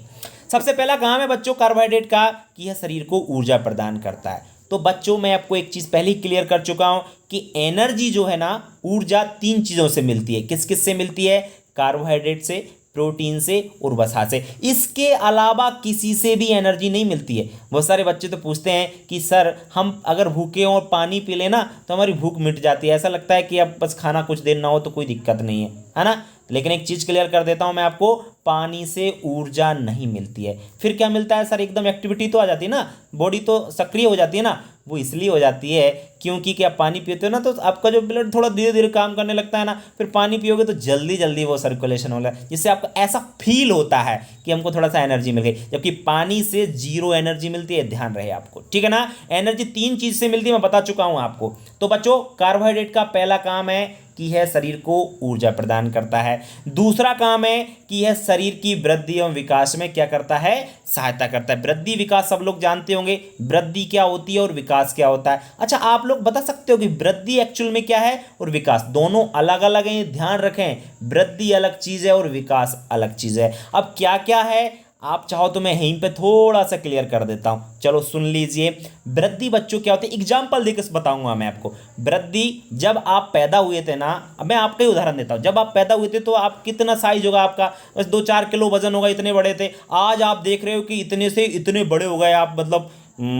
सबसे पहला काम है बच्चों कार्बोहाइड्रेट का कि यह शरीर को ऊर्जा प्रदान करता है। तो बच्चों मैं आपको एक चीज़ पहले ही क्लियर कर चुका हूं कि एनर्जी जो है ना, ऊर्जा 3 चीज़ों से मिलती है। किस किस से मिलती है? कार्बोहाइड्रेट से, प्रोटीन से और वसा से। इसके अलावा किसी से भी एनर्जी नहीं मिलती है। बहुत सारे बच्चे तो पूछते हैं कि सर हम अगर भूखे हों और पानी पी लेना तो हमारी भूख मिट जाती है, ऐसा लगता है कि अब बस खाना कुछ देर ना हो तो कोई दिक्कत नहीं है ना। लेकिन एक चीज़ क्लियर कर देता हूं मैं आपको, पानी से ऊर्जा नहीं मिलती है। फिर क्या मिलता है सर? एकदम एक्टिविटी तो आ जाती है ना, बॉडी तो सक्रिय हो जाती है ना। वो इसलिए हो जाती है क्योंकि क्या पानी पीते हो ना तो आपका जो ब्लड थोड़ा धीरे धीरे काम करने लगता है ना, फिर पानी पियोगे तो जल्दी जल्दी वो सर्कुलेशन होगा, जिससे आपको ऐसा फील होता है कि हमको थोड़ा सा एनर्जी मिल गई। जबकि पानी से 0 एनर्जी मिलती है, ध्यान रहे आपको, ठीक है ना। एनर्जी 3 चीज़ से मिलती है, मैं बता चुका हूं आपको। तो बच्चों कार्बोहाइड्रेट का पहला काम है कि यह शरीर को ऊर्जा प्रदान करता है। दूसरा काम है कि यह शरीर की वृद्धि एवं विकास में क्या करता है? सहायता करता है। वृद्धि विकास सब लोग जानते होंगे, वृद्धि क्या होती है और विकास क्या होता है। अच्छा आप लोग बता सकते हो कि वृद्धि एक्चुअल में क्या है और विकास? दोनों अलग अलग हैं, ध्यान रखें। वृद्धि अलग चीज़ है और विकास अलग चीज़ है। अब क्या क्या है आप चाहो तो मैं यहीं पे थोड़ा सा क्लियर कर देता हूं, चलो सुन लीजिए। वृद्धि बच्चों क्या होती है, एग्जाम्पल देकर बताऊंगा मैं आपको। वृद्धि जब आप पैदा हुए थे ना, अब मैं आपका ही उदाहरण देता हूं। जब आप पैदा हुए थे तो आप कितना साइज होगा आपका? बस 2-4 किलो वजन होगा, इतने बड़े थे। आज आप देख रहे हो कि इतने से इतने बड़े हो गए आप, मतलब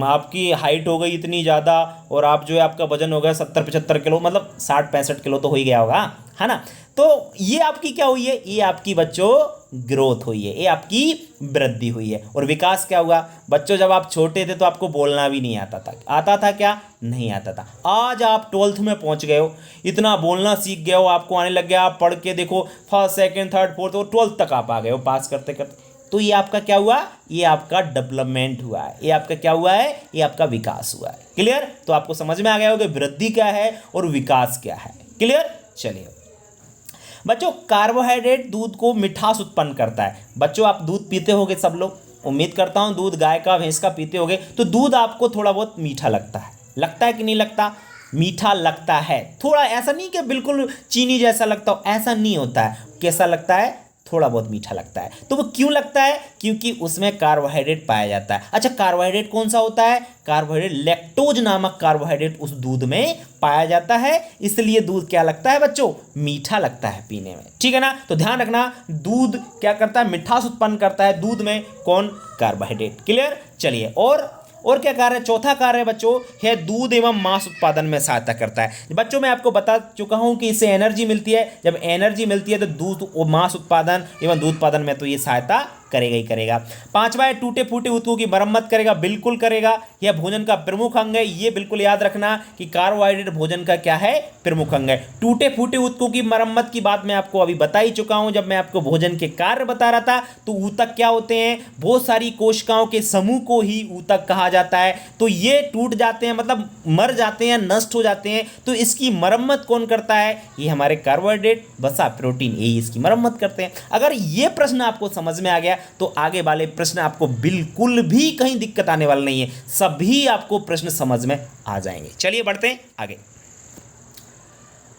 आपकी हाइट हो गई इतनी ज़्यादा और आप जो है आपका वजन हो गया 70-75 किलो, मतलब 60-65 किलो तो हो ही गया होगा, है ना। तो ये आपकी क्या हुई है? ये आपकी बच्चों ग्रोथ हुई है, ये आपकी वृद्धि हुई है। और विकास क्या हुआ? बच्चों जब आप छोटे थे तो आपको बोलना भी नहीं आता था। आता था क्या? नहीं आता था। आज आप 12th में पहुंच गए हो, इतना बोलना सीख गए हो, आपको आने लग गया। आप पढ़ के देखो 1st, 2nd, 3rd, 4th और 12th तक आप आ गए हो पास करते करते। तो ये आपका क्या हुआ? ये आपका डेवलपमेंट हुआ है, ये आपका क्या हुआ है? ये आपका विकास हुआ है। क्लियर? तो आपको समझ में आ गया होगा वृद्धि क्या है और विकास क्या है। क्लियर? चलिए बच्चों, कार्बोहाइड्रेट दूध को मिठास उत्पन्न करता है। बच्चों आप दूध पीते होगे सब लोग, उम्मीद करता हूं दूध गाय का भैंस का पीते होगे, तो दूध आपको थोड़ा बहुत मीठा लगता है कि नहीं लगता? मीठा लगता है। थोड़ा, ऐसा नहीं कि बिल्कुल चीनी जैसा लगता हो, ऐसा नहीं होता है। कैसा लगता है? थोड़ा बहुत मीठा लगता है। तो वो क्यों लगता है? क्योंकि उसमें कार्बोहाइड्रेट पाया जाता है। अच्छा कार्बोहाइड्रेट कौन सा होता है? कार्बोहाइड्रेट लैक्टोज नामक कार्बोहाइड्रेट उस दूध में पाया जाता है, इसलिए दूध क्या लगता है बच्चों? मीठा लगता है पीने में, ठीक है ना। तो ध्यान रखना, दूध क्या करता है? मिठास उत्पन्न करता है दूध में। कौन? कार्बोहाइड्रेट। क्लियर? चलिए और क्या कार्य है? चौथा कार्य है बच्चों, है दूध एवं मांस उत्पादन में सहायता करता है। बच्चों मैं आपको बता चुका हूं कि इससे एनर्जी मिलती है। जब एनर्जी मिलती है तो दूध और मांस उत्पादन एवं दूध उत्पादन में तो ये सहायता करेगा ही करेगा। पांचवा है टूटे फूटे ऊतकों की मरम्मत करेगा। बिल्कुल करेगा, यह भोजन का प्रमुख अंग है। ये बिल्कुल याद रखना कि कार्बोहाइड्रेट भोजन का क्या है? प्रमुख अंग है। टूटे फूटे ऊतकों की मरम्मत की बात मैं आपको अभी बता ही चुका हूं जब मैं आपको भोजन के कार्य बता रहा था। तो ऊतक क्या होते हैं? बहुत सारी कोशिकाओं के समूह को ही ऊतक कहा जाता है। तो ये टूट जाते हैं, मतलब मर जाते हैं, नष्ट हो जाते हैं। तो इसकी मरम्मत कौन करता है? ये हमारे कार्बोहाइड्रेट, वसा, प्रोटीन, यही इसकी मरम्मत करते हैं। अगर ये प्रश्न आपको समझ में आ गया तो आगे वाले प्रश्न आपको बिल्कुल भी कहीं दिक्कत आने वाला नहीं है, सभी आपको प्रश्न समझ में आ जाएंगे। चलिए बढ़ते हैं आगे।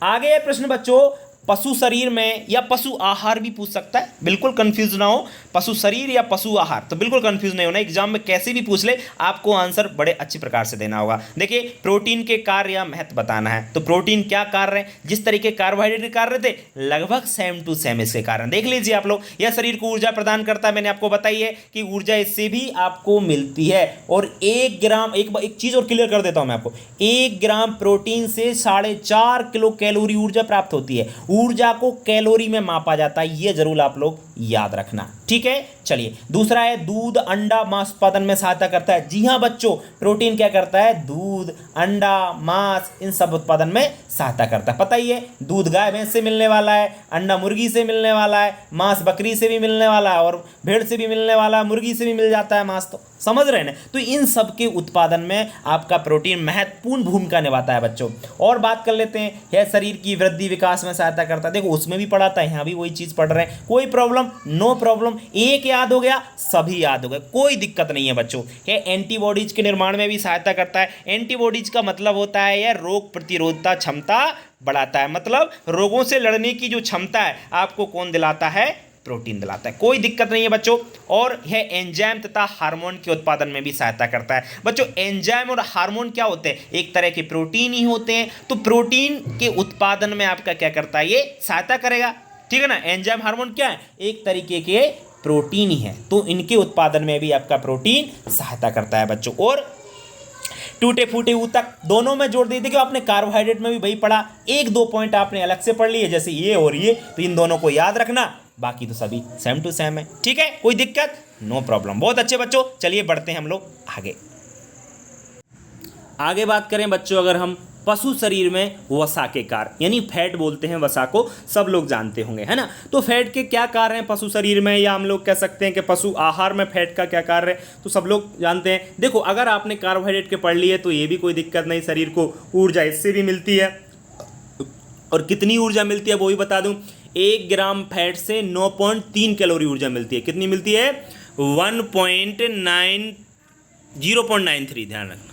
आगे प्रश्न बच्चों, पशु शरीर में या पशु आहार भी पूछ सकता है, बिल्कुल कंफ्यूज ना हो। पशु शरीर या पशु आहार, तो बिल्कुल कंफ्यूज नहीं होना। एग्जाम में कैसे भी पूछ ले आपको आंसर बड़े अच्छी प्रकार से देना होगा। देखिए प्रोटीन के कार्य या महत्व बताना है। तो प्रोटीन क्या कार्य है? जिस तरीके कार्बोहाइड्रेट के कार्य थे लगभग सेम टू सेम इसके कारण। देख लीजिए आप लोग, यह शरीर को ऊर्जा प्रदान करता है। मैंने आपको बताई है कि ऊर्जा इससे भी आपको मिलती है। और 1 ग्राम, एक चीज और क्लियर कर देता हूं मैं आपको, 1 ग्राम प्रोटीन से 4.5 किलो कैलोरी ऊर्जा प्राप्त होती है। ऊर्जा को कैलोरी में मापा जाता है, ये जरूर आप लोग याद रखना, ठीक है। चलिए दूसरा है दूध अंडा मांस उत्पादन में सहायता करता है। जी हाँ बच्चों, प्रोटीन क्या करता है, दूध अंडा मांस इन सब उत्पादन में सहायता करता है। पता ही है, दूध गाय भैंस से मिलने वाला है, अंडा मुर्गी से मिलने वाला है, मांस बकरी से भी मिलने वाला है और भेड़ से भी मिलने वाला है, मुर्गी से भी मिल जाता है मांस, तो समझ रहे हैं ना। तो इन सब के उत्पादन में आपका प्रोटीन महत्वपूर्ण भूमिका निभाता है बच्चों। और बात कर लेते हैं, यह शरीर की वृद्धि विकास में सहायता करता है। देखो उसमें भी पढ़ा था, यहाँ भी वही चीज़ पढ़ रहे हैं, कोई प्रॉब्लम, नो प्रॉब्लम। एक याद हो गया, सभी याद हो गए, कोई दिक्कत नहीं है बच्चों। यह एंटीबॉडीज के निर्माण में भी सहायता करता है। एंटीबॉडीज का मतलब होता है यह रोग प्रतिरोधता क्षमता बढ़ाता है, मतलब रोगों से लड़ने की जो क्षमता है आपको कौन दिलाता है, प्रोटीन दिलाता है, कोई दिक्कत नहीं है बच्चों। और यह एंजाइम तथा हार्मोन के उत्पादन में भी सहायता करता है। बच्चों एंजाइम और हार्मोन क्या होते हैं, एक तरह के प्रोटीन ही होते हैं। तो प्रोटीन के उत्पादन में आपका क्या करता है, ये सहायता करेगा, ठीक है ना। एंजाइम हार्मोन क्या है, एक तरीके के प्रोटीन ही है, तो इनके उत्पादन में भी आपका प्रोटीन सहायता करता है बच्चों। और टूटे फूटे ऊतक दोनों में जोड़ दीजिए, आपने कार्बोहाइड्रेट में भी वही पढ़ा, एक दो पॉइंट आपने अलग से पढ़ लिए जैसे ये और ये, तो इन दोनों को याद रखना, बाकी तो सभी सेम टू सेम है, ठीक है, कोई दिक्कत, नो प्रॉब्लम। बहुत अच्छे बच्चों, चलिए बढ़ते हैं हम लोग आगे बात करें बच्चों, अगर हम पशु शरीर में वसा के कार्य यानी फैट बोलते हैं, वसा को सब लोग जानते होंगे, है ना। तो फैट के क्या कार्य हैं पशु शरीर में, या हम लोग कह सकते हैं कि पशु आहार में फैट का क्या कार्य है, तो सब लोग जानते हैं। देखो अगर आपने कार्बोहाइड्रेट के पढ़ लिए तो ये भी कोई दिक्कत नहीं, शरीर को ऊर्जा इससे भी मिलती है। और कितनी ऊर्जा मिलती है वो भी बता दूं, 1 ग्राम फैट से 9.3 कैलोरी ऊर्जा मिलती है। कितनी मिलती है, 0.93, ध्यान रखना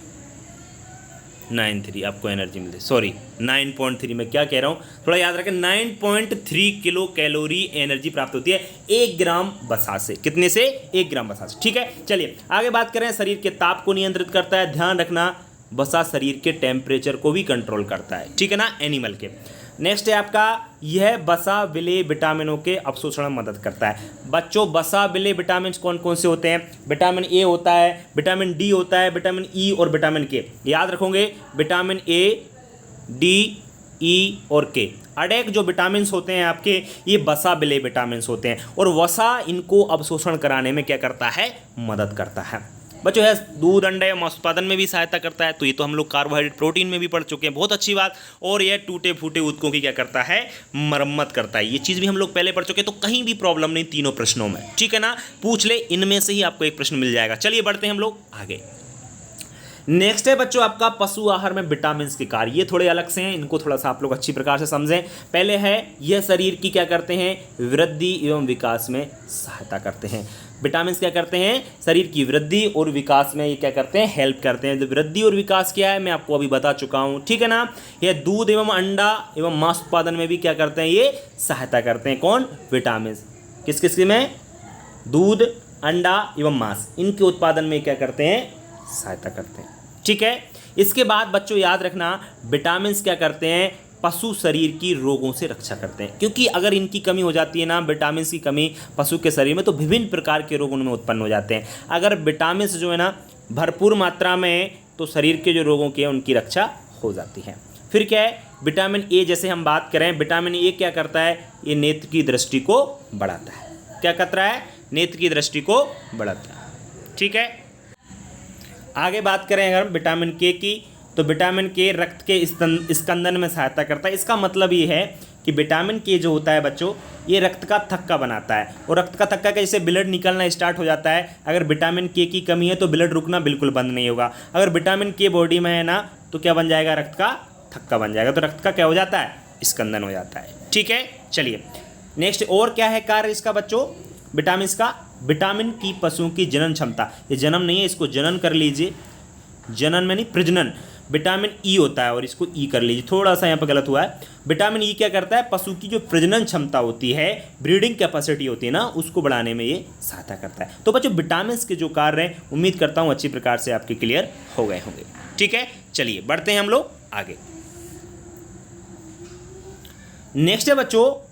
93 आपको एनर्जी मिलती है, सॉरी 9.3, मैं क्या कह रहा हूँ थोड़ा याद रखें, 9.3 किलो कैलोरी एनर्जी प्राप्त होती है 1 ग्राम वसा से। कितने से, 1 ग्राम वसा से, ठीक है। चलिए आगे बात करें, शरीर के ताप को नियंत्रित करता है। ध्यान रखना वसा शरीर के टेम्परेचर को भी कंट्रोल करता है, ठीक है ना, एनिमल के। नेक्स्ट है आपका, यह वसा विलेय विटामिनों के अवशोषण में मदद करता है। बच्चों वसा विलेय विटामिन कौन कौन से होते हैं, विटामिन ए होता है, विटामिन डी होता है, विटामिन ई और विटामिन के। याद रखोगे, विटामिन ए, डी, ई और के, अनेक जो विटामिन होते हैं आपके, ये वसा विलेय विटामिन होते हैं। और वसा इनको अवशोषण कराने में क्या करता है, मदद करता है बच्चों। है दूध अंडे या मांस उत्पादन में भी सहायता करता है, तो ये तो हम लोग कार्बोहाइड्रेट प्रोटीन में भी पढ़ चुके हैं, बहुत अच्छी बात। और यह टूटे फूटे ऊतकों की क्या करता है, मरम्मत करता है, ये चीज़ भी हम लोग पहले पढ़ चुके हैं, तो कहीं भी प्रॉब्लम नहीं तीनों प्रश्नों में, ठीक है ना। पूछ ले, इनमें से ही आपको एक प्रश्न मिल जाएगा। चलिए बढ़ते हैं हम लोग आगे। नेक्स्ट है बच्चों आपका पशु आहार में विटामिन के कार्य, ये थोड़े अलग से हैं, इनको थोड़ा सा आप लोग अच्छी प्रकार से समझें। पहले है, यह शरीर की क्या करते हैं, वृद्धि एवं विकास में सहायता करते हैं। विटामिन क्या करते हैं, शरीर की वृद्धि और विकास में ये क्या करते हैं, हेल्प करते हैं। वृद्धि और विकास क्या है मैं आपको अभी बता चुका हूँ, ठीक है ना। यह दूध एवं अंडा एवं मांस उत्पादन में भी क्या करते हैं, ये सहायता करते हैं। कौन, विटामिन, किस किस में, दूध अंडा एवं मांस, इनके उत्पादन में क्या करते हैं, सहायता करते हैं, ठीक है। इसके बाद बच्चों याद रखना, विटामिन क्या करते हैं, पशु शरीर की रोगों से रक्षा करते हैं। क्योंकि अगर इनकी कमी हो जाती है ना, विटामिन की कमी पशु के शरीर में, तो विभिन्न प्रकार के रोग उनमें उत्पन्न हो जाते हैं। अगर विटामिन जो है ना भरपूर मात्रा में, तो शरीर के जो रोगों की है उनकी रक्षा हो जाती है। फिर क्या है, विटामिन ए जैसे हम बात करें, विटामिन ए क्या करता है, ये नेत्र की दृष्टि को बढ़ाता है। क्या करता है, नेत्र की दृष्टि को बढ़ाता है, ठीक है। आगे बात करें अगर विटामिन के की, तो विटामिन के रक्त के स्कंदन में सहायता करता है। इसका मतलब ये है कि विटामिन के जो होता है बच्चों, ये रक्त का थक्का बनाता है। और रक्त का थक्का का जैसे ब्लड निकलना स्टार्ट हो जाता है, अगर विटामिन के की कमी है तो ब्लड रुकना बिल्कुल बंद नहीं होगा। अगर विटामिन के बॉडी में है ना, तो क्या बन जाएगा, रक्त का थक्का बन जाएगा, तो रक्त का क्या हो जाता है, स्कंदन हो जाता है, ठीक है। चलिए नेक्स्ट, और क्या है कार्य इसका बच्चों, विटामिन का, विटामिन की पशुओं की जनन क्षमता, ये जन्म नहीं है, इसको जनन कर लीजिए, जनन में नहीं प्रजनन, विटामिन ई होता है और इसको ई कर लीजिए, थोड़ा सा यहाँ पर गलत हुआ है। विटामिन ई क्या करता है, पशु की जो प्रजनन क्षमता होती है, ब्रीडिंग कैपेसिटी होती है ना, उसको बढ़ाने में ये सहायता करता है। तो बच्चों विटामिन के जो कार्य हैं, उम्मीद करता हूँ अच्छी प्रकार से आपके क्लियर हो गए होंगे, ठीक है। चलिए बढ़ते हैं हम लोग आगे। नेक्स्ट है बच्चों,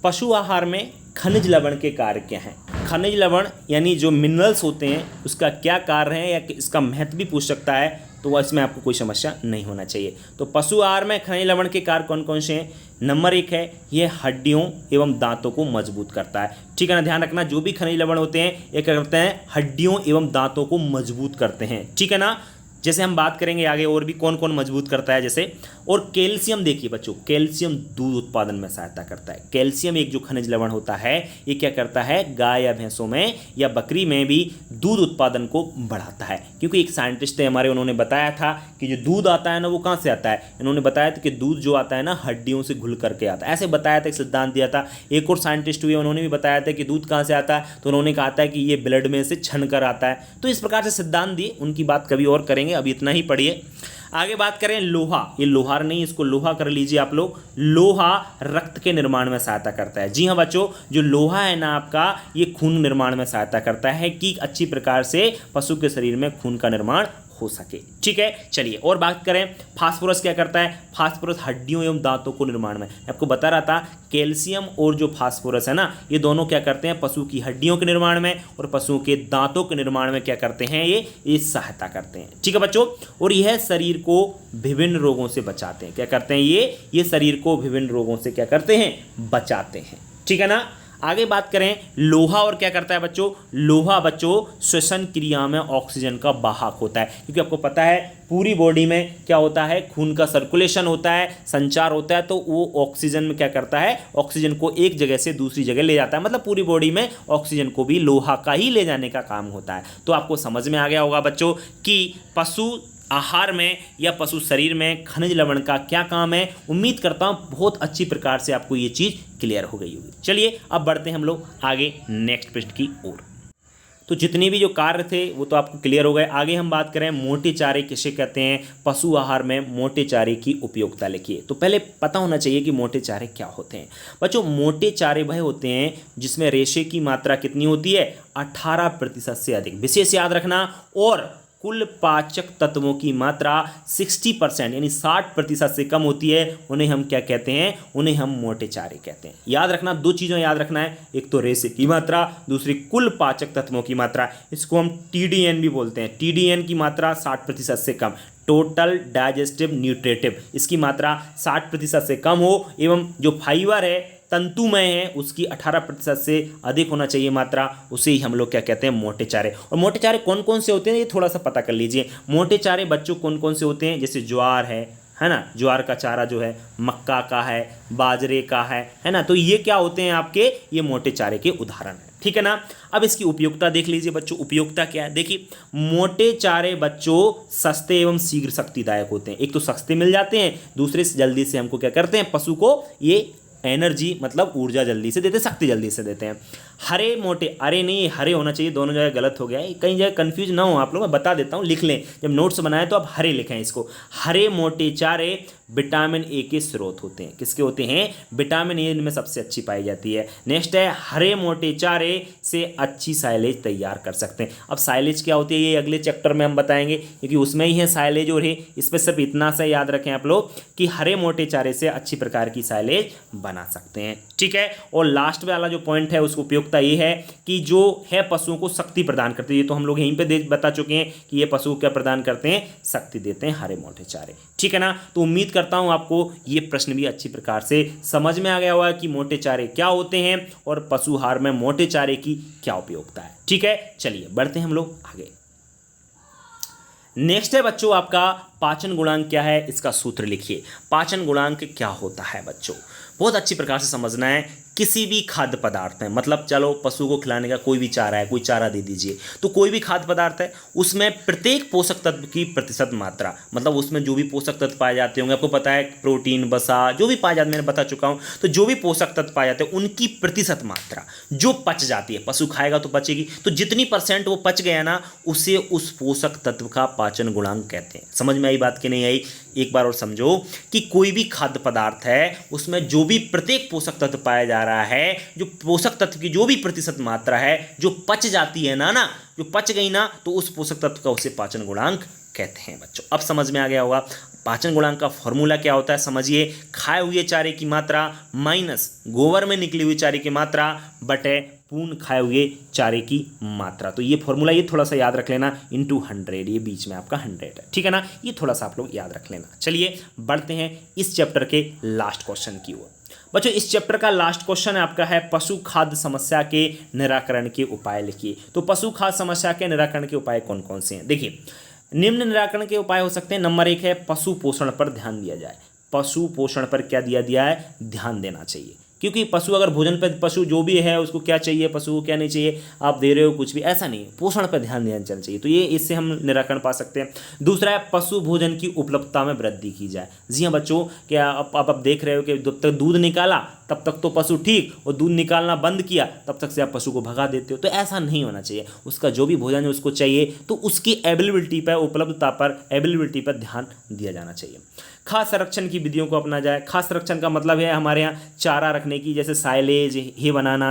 पशु आहार में खनिज लवण के कार्य क्या हैं। खनिज लवण यानी जो मिनरल्स होते हैं उसका क्या कार्य है या इसका महत्व भी पूछ सकता है, तो वह इसमें आपको कोई समस्या नहीं होना चाहिए। तो पशु आहार में खनिज लवण के कार्य कौन कौन से हैं? नंबर 1 है ये हड्डियों एवं दांतों को मजबूत करता है। ठीक है ना, ध्यान रखना जो भी खनिज लवण होते हैं ये क्या करते हैं? हड्डियों एवं दांतों को मजबूत करते हैं। ठीक है ना, जैसे हम बात करेंगे आगे और भी कौन कौन मजबूत करता है जैसे। और कैल्शियम देखिए बच्चों, कैल्शियम दूध उत्पादन में सहायता करता है। कैल्शियम एक जो खनिज लवण होता है ये क्या करता है? गाय या भैंसों में या बकरी में भी दूध उत्पादन को बढ़ाता है। क्योंकि एक साइंटिस्ट थे हमारे, उन्होंने बताया था कि जो दूध आता है ना वो कहाँ से आता है? इन्होंने बताया था कि दूध जो आता है ना हड्डियों से घुल करके आता है, ऐसे बताया था, एक सिद्धांत दिया था। एक और साइंटिस्ट हुए उन्होंने भी बताया था कि दूध कहाँ से आता है, तो उन्होंने कहा था कि ये ब्लड में से छन कर आता है। तो इस प्रकार से सिद्धांत दिए, उनकी बात कभी और करेंगे, अभी इतना ही पढ़िए। आगे बात करें लोहा, ये लोहार नहीं, इसको लोहा कर लीजिए आप लोग। लोहा रक्त के निर्माण में सहायता करता है। जी हाँ बच्चों, जो लोहा है ना आपका ये खून निर्माण में सहायता करता है कि अच्छी प्रकार से पशु के शरीर में खून का निर्माण हो सके। ठीक है, चलिए और बात करें फास्फोरस क्या करता है? फास्फोरस हड्डियों एवं दांतों को निर्माण में, आपको बता रहा था कैल्शियम और जो फास्फोरस है ना ये दोनों क्या करते हैं? पशु की हड्डियों के निर्माण में और पशुओं के दांतों के निर्माण में क्या करते हैं? ये सहायता करते हैं। ठीक है बच्चों, और यह शरीर को विभिन्न रोगों से बचाते हैं। क्या करते हैं ये शरीर को विभिन्न रोगों से क्या करते हैं? बचाते हैं। ठीक है ना, आगे बात करें लोहा और क्या करता है बच्चों? लोहा बच्चों श्वसन क्रिया में ऑक्सीजन का वाहक होता है। क्योंकि आपको पता है पूरी बॉडी में क्या होता है? खून का सर्कुलेशन होता है, संचार होता है, तो वो ऑक्सीजन में क्या करता है? ऑक्सीजन को एक जगह से दूसरी जगह ले जाता है। मतलब पूरी बॉडी में ऑक्सीजन को भी लोहा का ही ले जाने का काम होता है। तो आपको समझ में आ गया होगा बच्चों कि पशु आहार में या पशु शरीर में खनिज लवण का क्या काम है। उम्मीद करता हूँ बहुत अच्छी प्रकार से आपको ये चीज़ क्लियर हो गई होगी। चलिए अब बढ़ते हैं हम लोग आगे नेक्स्ट प्रश्न की ओर। तो जितने भी जो कार्य थे वो तो आपको क्लियर हो गए। आगे हम बात करें मोटे चारे किसे कहते हैं? पशु आहार में मोटे चारे की उपयोगिता लिखिए। तो पहले पता होना चाहिए कि मोटे चारे क्या होते हैं। बच्चों मोटे चारे वह होते हैं जिसमें रेशे की मात्रा कितनी होती है? 18% से अधिक। विशेष याद रखना, और कुल पाचक तत्वों की मात्रा 60% यानी 60% से कम होती है, उन्हें हम क्या कहते हैं? उन्हें हम मोटे चारे कहते हैं। याद रखना, दो चीज़ें याद रखना है, एक तो रेशे की मात्रा, दूसरी कुल पाचक तत्वों की मात्रा। इसको हम TDN भी बोलते हैं। TDN की मात्रा 60% से कम, टोटल डाइजेस्टिव न्यूट्रिटिव, इसकी मात्रा 60% से कम हो, एवं जो फाइबर है तंतुमय है उसकी 18% से अधिक होना चाहिए मात्रा, उसे ही हम लोग क्या कहते हैं? मोटे चारे। और मोटे चारे कौन कौन से होते हैं ये थोड़ा सा पता कर लीजिए। मोटे चारे बच्चों कौन कौन से होते हैं? जैसे ज्वार है ना, ज्वार का चारा जो है, मक्का का है, बाजरे का है ना, तो ये क्या होते हैं आपके? ये मोटे चारे के उदाहरण हैं। ठीक है ना, अब इसकी उपयोगिता देख लीजिए बच्चों। उपयोगिता क्या है? देखिए मोटे चारे बच्चों सस्ते एवं शीघ्र शक्तिदायक होते हैं। एक तो सस्ते मिल जाते हैं, दूसरे से जल्दी से हमको क्या करते हैं? पशु को ये एनर्जी मतलब ऊर्जा जल्दी से देते, शक्ति जल्दी से देते हैं। हरे मोटे, अरे नहीं हरे होना चाहिए, दोनों जगह गलत हो गया है, कहीं जगह कंफ्यूज ना हो आप लोग, मैं बता देता हूँ, लिख लें जब नोट्स बनाए तो आप हरे लिखें इसको। हरे मोटे चारे विटामिन ए के स्रोत होते हैं। किसके होते हैं? विटामिन ए इनमें सबसे अच्छी पाई जाती है। नेक्स्ट है हरे मोटे चारे से अच्छी साइलेज तैयार कर सकते हैं। अब साइलेज क्या होती है ये अगले चैप्टर में हम बताएंगे, क्योंकि उसमें ही है साइलेज और है। इस पर सिर्फ इतना सा याद रखें आप लोग कि हरे मोटे चारे से अच्छी प्रकार की साइलेज बना सकते हैं। ठीक है, और लास्ट वाला जो पॉइंट है उसको उपयोगिता ये है कि जो है पशुओं को शक्ति प्रदान करते हैं। ये तो हम लोग यहीं पे बता चुके हैं कि ये पशु क्या प्रदान करते हैं? शक्ति देते हैं हरे मोटे चारे। ठीक है ना, तो उम्मीद करता हूं आपको ये प्रश्न भी अच्छी प्रकार से समझ में आ गया हुआ है कि मोटे चारे क्या होते हैं और पशु आहार में मोटे चारे की क्या उपयोगिता है। ठीक है, चलिए बढ़ते हैं हम लोग आगे। नेक्स्ट है बच्चों आपका पाचन गुणांक क्या है, इसका सूत्र लिखिए। पाचन गुणांक क्या होता है बच्चों? बहुत अच्छी प्रकार से समझना है। किसी भी खाद्य पदार्थ है, मतलब चलो पशु को खिलाने का कोई भी चारा है, कोई चारा दे दीजिए, तो कोई भी खाद्य पदार्थ है उसमें प्रत्येक पोषक तत्व की प्रतिशत मात्रा, मतलब उसमें जो भी पोषक तत्व पाए जाते होंगे, आपको पता है प्रोटीन, वसा जो भी पाए जाते, मैंने बता चुका हूँ, तो जो भी पोषक तत्व पाए जाते हैं उनकी प्रतिशत मात्रा जो पच जाती है, पशु खाएगा तो पचेगी, तो जितनी % वो पच गया ना उसे उस पोषक तत्व का पाचन गुणांक कहते हैं। समझ में आई बात कि नहीं आई? एक बार और समझो कि कोई भी खाद्य पदार्थ है उसमें जो भी प्रत्येक पोषक तत्व पाया जा रहा है, जो पोषक तत्व की जो भी प्रतिशत मात्रा है जो पच जाती है ना जो पच गई ना, तो उस पोषक तत्व का उसे पाचन गुणांक कहते हैं बच्चों। अब समझ में आ गया होगा पाचन गुणांक का फॉर्मूला क्या होता है। समझिए, खाए हुए चारे की मात्रा माइनस गोबर में निकली हुई चारे की मात्रा बटे पूर्ण खाए हुए चारे की मात्रा। तो ये फॉर्मूला ये थोड़ा सा याद रख लेना, इंटू 100, ये बीच में आपका 100 है, ठीक है ना, ये थोड़ा सा आप लोग याद रख लेना। चलिए बढ़ते हैं इस चैप्टर के लास्ट क्वेश्चन की ओर। बच्चों इस चैप्टर का लास्ट क्वेश्चन आपका है पशु खाद्य समस्या के निराकरण के उपाय लिखिए। तो पशु खाद्य समस्या के निराकरण के उपाय कौन कौन से हैं? देखिए निम्न निराकरण के उपाय हो सकते हैं। नंबर 1 है पशु पोषण पर ध्यान दिया जाए। पशु पोषण पर क्या दिया है? ध्यान देना चाहिए, क्योंकि पशु अगर भोजन पर, पशु जो भी है उसको क्या चाहिए, पशु को क्या नहीं चाहिए, आप दे रहे हो कुछ भी, ऐसा नहीं, पोषण पर ध्यान देना चाहिए। तो ये इससे हम निराकरण पा सकते हैं। दूसरा है पशु भोजन की उपलब्धता में वृद्धि की जाए। जी हाँ बच्चों, क्या आप देख रहे हो कि जब तक दूध निकाला तब तक तो पशु ठीक, और दूध निकालना बंद किया तब तक से आप पशु को भगा देते हो। तो ऐसा नहीं होना चाहिए। उसका जो भी भोजन है उसको चाहिए, तो उसकी अवेलेबिलिटी पर, उपलब्धता पर, अवेलेबिलिटी पर ध्यान दिया जाना चाहिए। खाद्य संरक्षण की विधियों को अपना जाए। खाद्य संरक्षण का मतलब है हमारे यहाँ चारा रखने की, जैसे साइलेज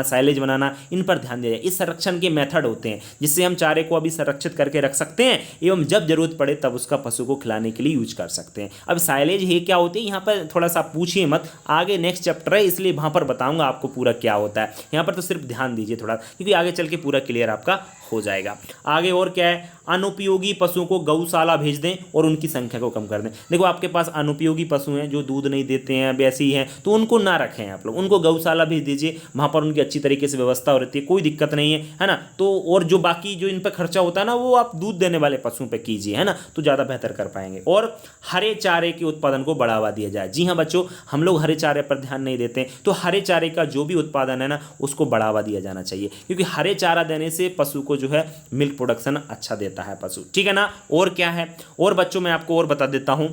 साइलेज बनाना, इन पर ध्यान दिया जाए। इस संरक्षण के मेथड होते हैं जिससे हम चारे को अभी संरक्षित करके रख सकते हैं एवं जब जरूरत पड़े तब उसका पशु को खिलाने के लिए यूज कर सकते हैं। अब साइलेज है क्या होती है, यहाँ पर थोड़ा सा पूछिए मत, आगे नेक्स्ट चैप्टर है इसलिए वहाँ पर बताऊँगा आपको पूरा क्या होता है। यहाँ पर तो सिर्फ ध्यान दीजिए थोड़ा, क्योंकि आगे चल के पूरा क्लियर आपका हो जाएगा। आगे और क्या है, अनुपयोगी पशुओं को गौशाला भेज दें और उनकी संख्या को कम कर दें। देखो आपके पास अनुपयोगी पशु हैं जो दूध नहीं देते हैं, वैसे ही हैं, तो उनको ना रखें आप लोग, उनको गौशाला भेज दीजिए, वहाँ पर उनकी अच्छी तरीके से व्यवस्था हो रहती है, कोई दिक्कत नहीं है ना। तो और जो बाकी जो इन पर खर्चा होता है ना, वो आप दूध देने वाले पशुओं पर कीजिए, है ना, तो ज़्यादा बेहतर कर पाएंगे। और हरे चारे के उत्पादन को बढ़ावा दिया जाए। जी हाँ बच्चों, हम लोग हरे चारे पर ध्यान नहीं देते, तो हरे चारे का जो भी उत्पादन है ना उसको बढ़ावा दिया जाना चाहिए, क्योंकि हरे चारा देने से पशु को जो है मिल्क प्रोडक्शन अच्छा देता है पशु, ठीक है ना। और क्या है, और बच्चों मैं आपको और बता देता हूं,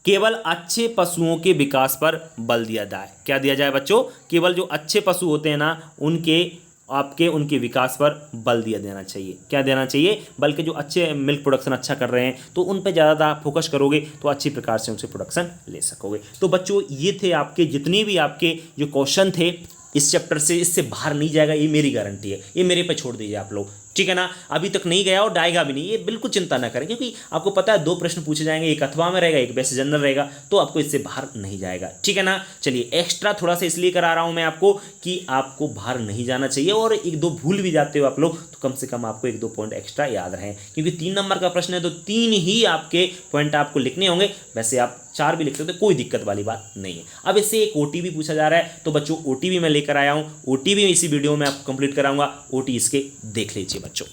केवल अच्छे पशुओं के विकास पर बल दिया जाए। क्या दिया जाए बच्चों? केवल जो अच्छे पशु होते हैं ना उनके विकास पर बल दिया देना चाहिए। क्या देना चाहिए? बल्कि जो अच्छे मिल्क प्रोडक्शन अच्छा कर रहे हैं तो उन पर ज़्यादा फोकस करोगे तो अच्छी प्रकार से उनसे प्रोडक्शन ले सकोगे। तो बच्चों ये थे आपके जितने भी आपके जो क्वेश्चन थे इस चैप्टर से, इससे बाहर नहीं जाएगा, ये मेरी गारंटी है, ये मेरे पे छोड़ दीजिए आप लोग, ठीक है ना। अभी तक नहीं गया और जाएगा भी नहीं, ये बिल्कुल चिंता ना करें, क्योंकि आपको पता है 2 प्रश्न पूछे जाएंगे, एक अथवा में रहेगा, एक बेसिक जनरल रहेगा, तो आपको इससे बाहर नहीं जाएगा, ठीक है ना। चलिए एक्स्ट्रा थोड़ा सा इसलिए करा रहा हूं मैं आपको कि आपको बाहर नहीं जाना चाहिए, और 1-2 भूल भी जाते हो आप लोग तो कम से कम आपको 1-2 पॉइंट एक्स्ट्रा याद रहें, क्योंकि 3 नंबर का प्रश्न है तो 3 ही आपके पॉइंट आपको लिखने होंगे। वैसे आप 4 भी लिख सकते हो, कोई दिक्कत वाली बात नहीं है। अब इससे एक ओटी पूछा जा रहा है, तो बच्चों ओटी मैं लेकर आया हूँ, ओटी इसी वीडियो में आपको कंप्लीट कराऊंगा। ओटी इसके देख लीजिए बच्चों।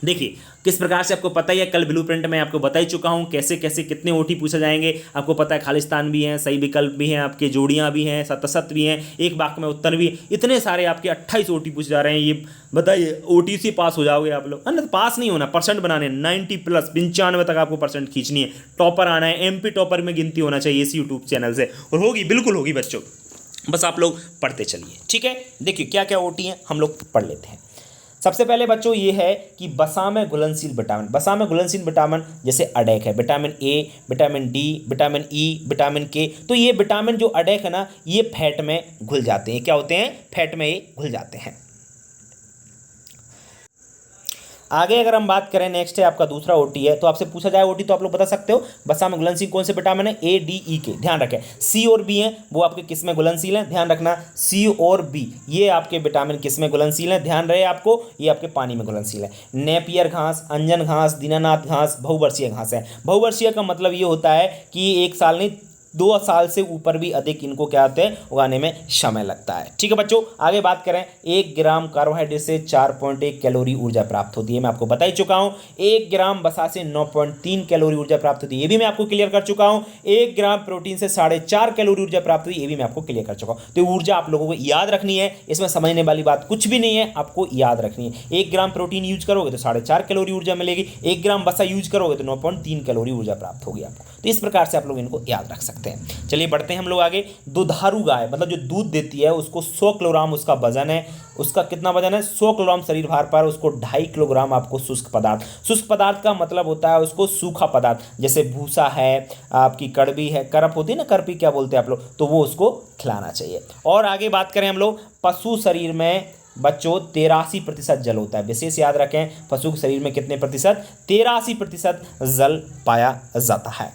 देखिए किस प्रकार से, आपको पता ही है, कल ब्लूप्रिंट में आपको बता ही चुका हूं कैसे कैसे कितने ओटी पूछे जाएंगे। आपको पता है खालिस्तान भी हैं, सही विकल्प भी हैं, आपके जोड़ियां भी हैं, सतसत भी हैं, एक वाक्य में उत्तर भी, इतने सारे आपके 28 ओटी पूछे जा रहे हैं। ये बताइए ओटी से पास हो जाओगे आप लोग, है ना। पास नहीं होना, परसेंट बनाने 90+, 95 तक आपको परसेंट खींचनी है, टॉपर आना है, MP टॉपर में गिनती होना चाहिए इस यूट्यूब चैनल से, और होगी, बिल्कुल होगी बच्चों, बस आप लोग पढ़ते चलिए, ठीक है। देखिए क्या क्या ओटी हैं हम लोग पढ़ लेते हैं। सबसे पहले बच्चों ये है कि वसा में घुलनशील विटामिन। वसा में घुलनशील विटामिन जैसे अडेक है, vitamin A, vitamin D, vitamin E, vitamin K। तो ये विटामिन जो अडेक है ना, ये फैट में घुल जाते हैं। क्या होते हैं? फैट में ये घुल जाते हैं। आगे अगर हम बात करें, नेक्स्ट है आपका दूसरा ओटी है, तो आपसे पूछा जाए ओटी तो आप लोग बता सकते हो वसा में घुलनशील कौन से विटामिन है, A, D, E, K। ध्यान रखें C और B हैं, वो आपके किस में घुलनशील हैं, ध्यान रखना C और B ये आपके विटामिन किस में घुलनशील हैं, ध्यान रहे आपको, ये आपके पानी में घुलनशील है। नेपियर घास, अंजन घास, दीनानाथ घास बहुवर्षीय घास है। बहुवर्षीय का मतलब ये होता है कि 1 साल नहीं 2 साल से ऊपर भी अधिक इनको क्या होते हैं, उगाने में समय लगता है, ठीक है बच्चों। आगे बात करें, 1 ग्राम कार्बोहाइड्रेट से 4.1 कैलोरी ऊर्जा प्राप्त होती है, मैं आपको बता ही चुका हूं। 1 ग्राम वसा से 9.3 कैलोरी ऊर्जा प्राप्त होती है, ये भी मैं आपको क्लियर कर चुका हूं। 1 ग्राम प्रोटीन से 4.5 कैलोरी ऊर्जा प्राप्त हुई, ये भी मैं आपको क्लियर कर चुका हूं। तो ऊर्जा आप लोगों को याद रखनी है, इसमें समझने वाली बात कुछ भी नहीं है, आपको याद रखनी है। 1 ग्राम प्रोटीन यूज करोगे तो 4.5 कैलोरी ऊर्जा मिलेगी, 1 ग्राम वसा यूज करोगे तो 9.3 कैलोरी ऊर्जा प्राप्त होगी आपको। तो इस प्रकार से आप लोग इनको याद रख सकते हैं। चलिए बढ़ते हैं हम लोग आगे। दुधारू गाय मतलब जो दूध देती है उसको 100 किलोग्राम उसका वजन है, उसका कितना वजन है, 100 किलोग्राम शरीर भार पर, उसको 2.5 किलोग्राम आपको शुष्क पदार्थ। शुष्क पदार्थ का मतलब होता है उसको सूखा पदार्थ, जैसे भूसा है, आपकी कड़बी है, करप होती है ना, करपी क्या बोलते हैं आप लोग, तो वो उसको खिलाना चाहिए। और आगे बात करें हम लोग, पशु शरीर में बच्चों 83% जल होता है। विशेष याद रखें, पशु के शरीर में कितने प्रतिशत, 83% जल पाया जाता है।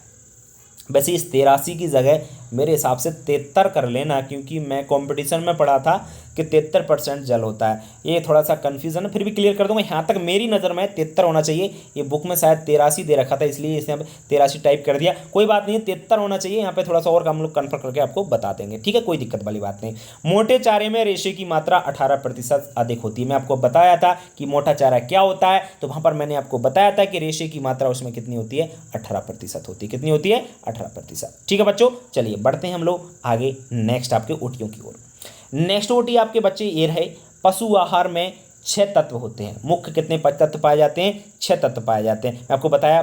वैसे इस 83 की जगह मेरे हिसाब से 73 कर लेना, क्योंकि मैं कंपटीशन में पढ़ा था कि 73% जल होता है। ये थोड़ा सा कन्फ्यूजन है, फिर भी क्लियर कर दूंगा। यहाँ तक मेरी नज़र में 73 होना चाहिए, ये बुक में शायद 83 दे रखा था इसलिए इसने अब 83 टाइप कर दिया। कोई बात नहीं है, 73 होना चाहिए। यहाँ पे थोड़ा सा और हम लोग कन्फर्म करके आपको बता देंगे, ठीक है, कोई दिक्कत वाली बात नहीं। मोटे चारे में रेशे की मात्रा 18% अधिक होती है। मैं आपको बताया था कि मोटा चारा क्या होता है, तो वहाँ पर मैंने आपको बताया था कि रेशे की मात्रा उसमें कितनी होती है, 18% होती है। कितनी होती है, 18%। ठीक है बच्चों, चलिए बढ़ते हैं हम लोग आगे नेक्स्ट आपके ओटियों की ओर। नेक्स्ट ओटी आपके बच्चे ये रहे, पशु आहार में 6 तत्व होते हैं। मुख्य कितने तत्व पाए जाते हैं, 6 तत्व पाए जाते हैं। मैं आपको बताया,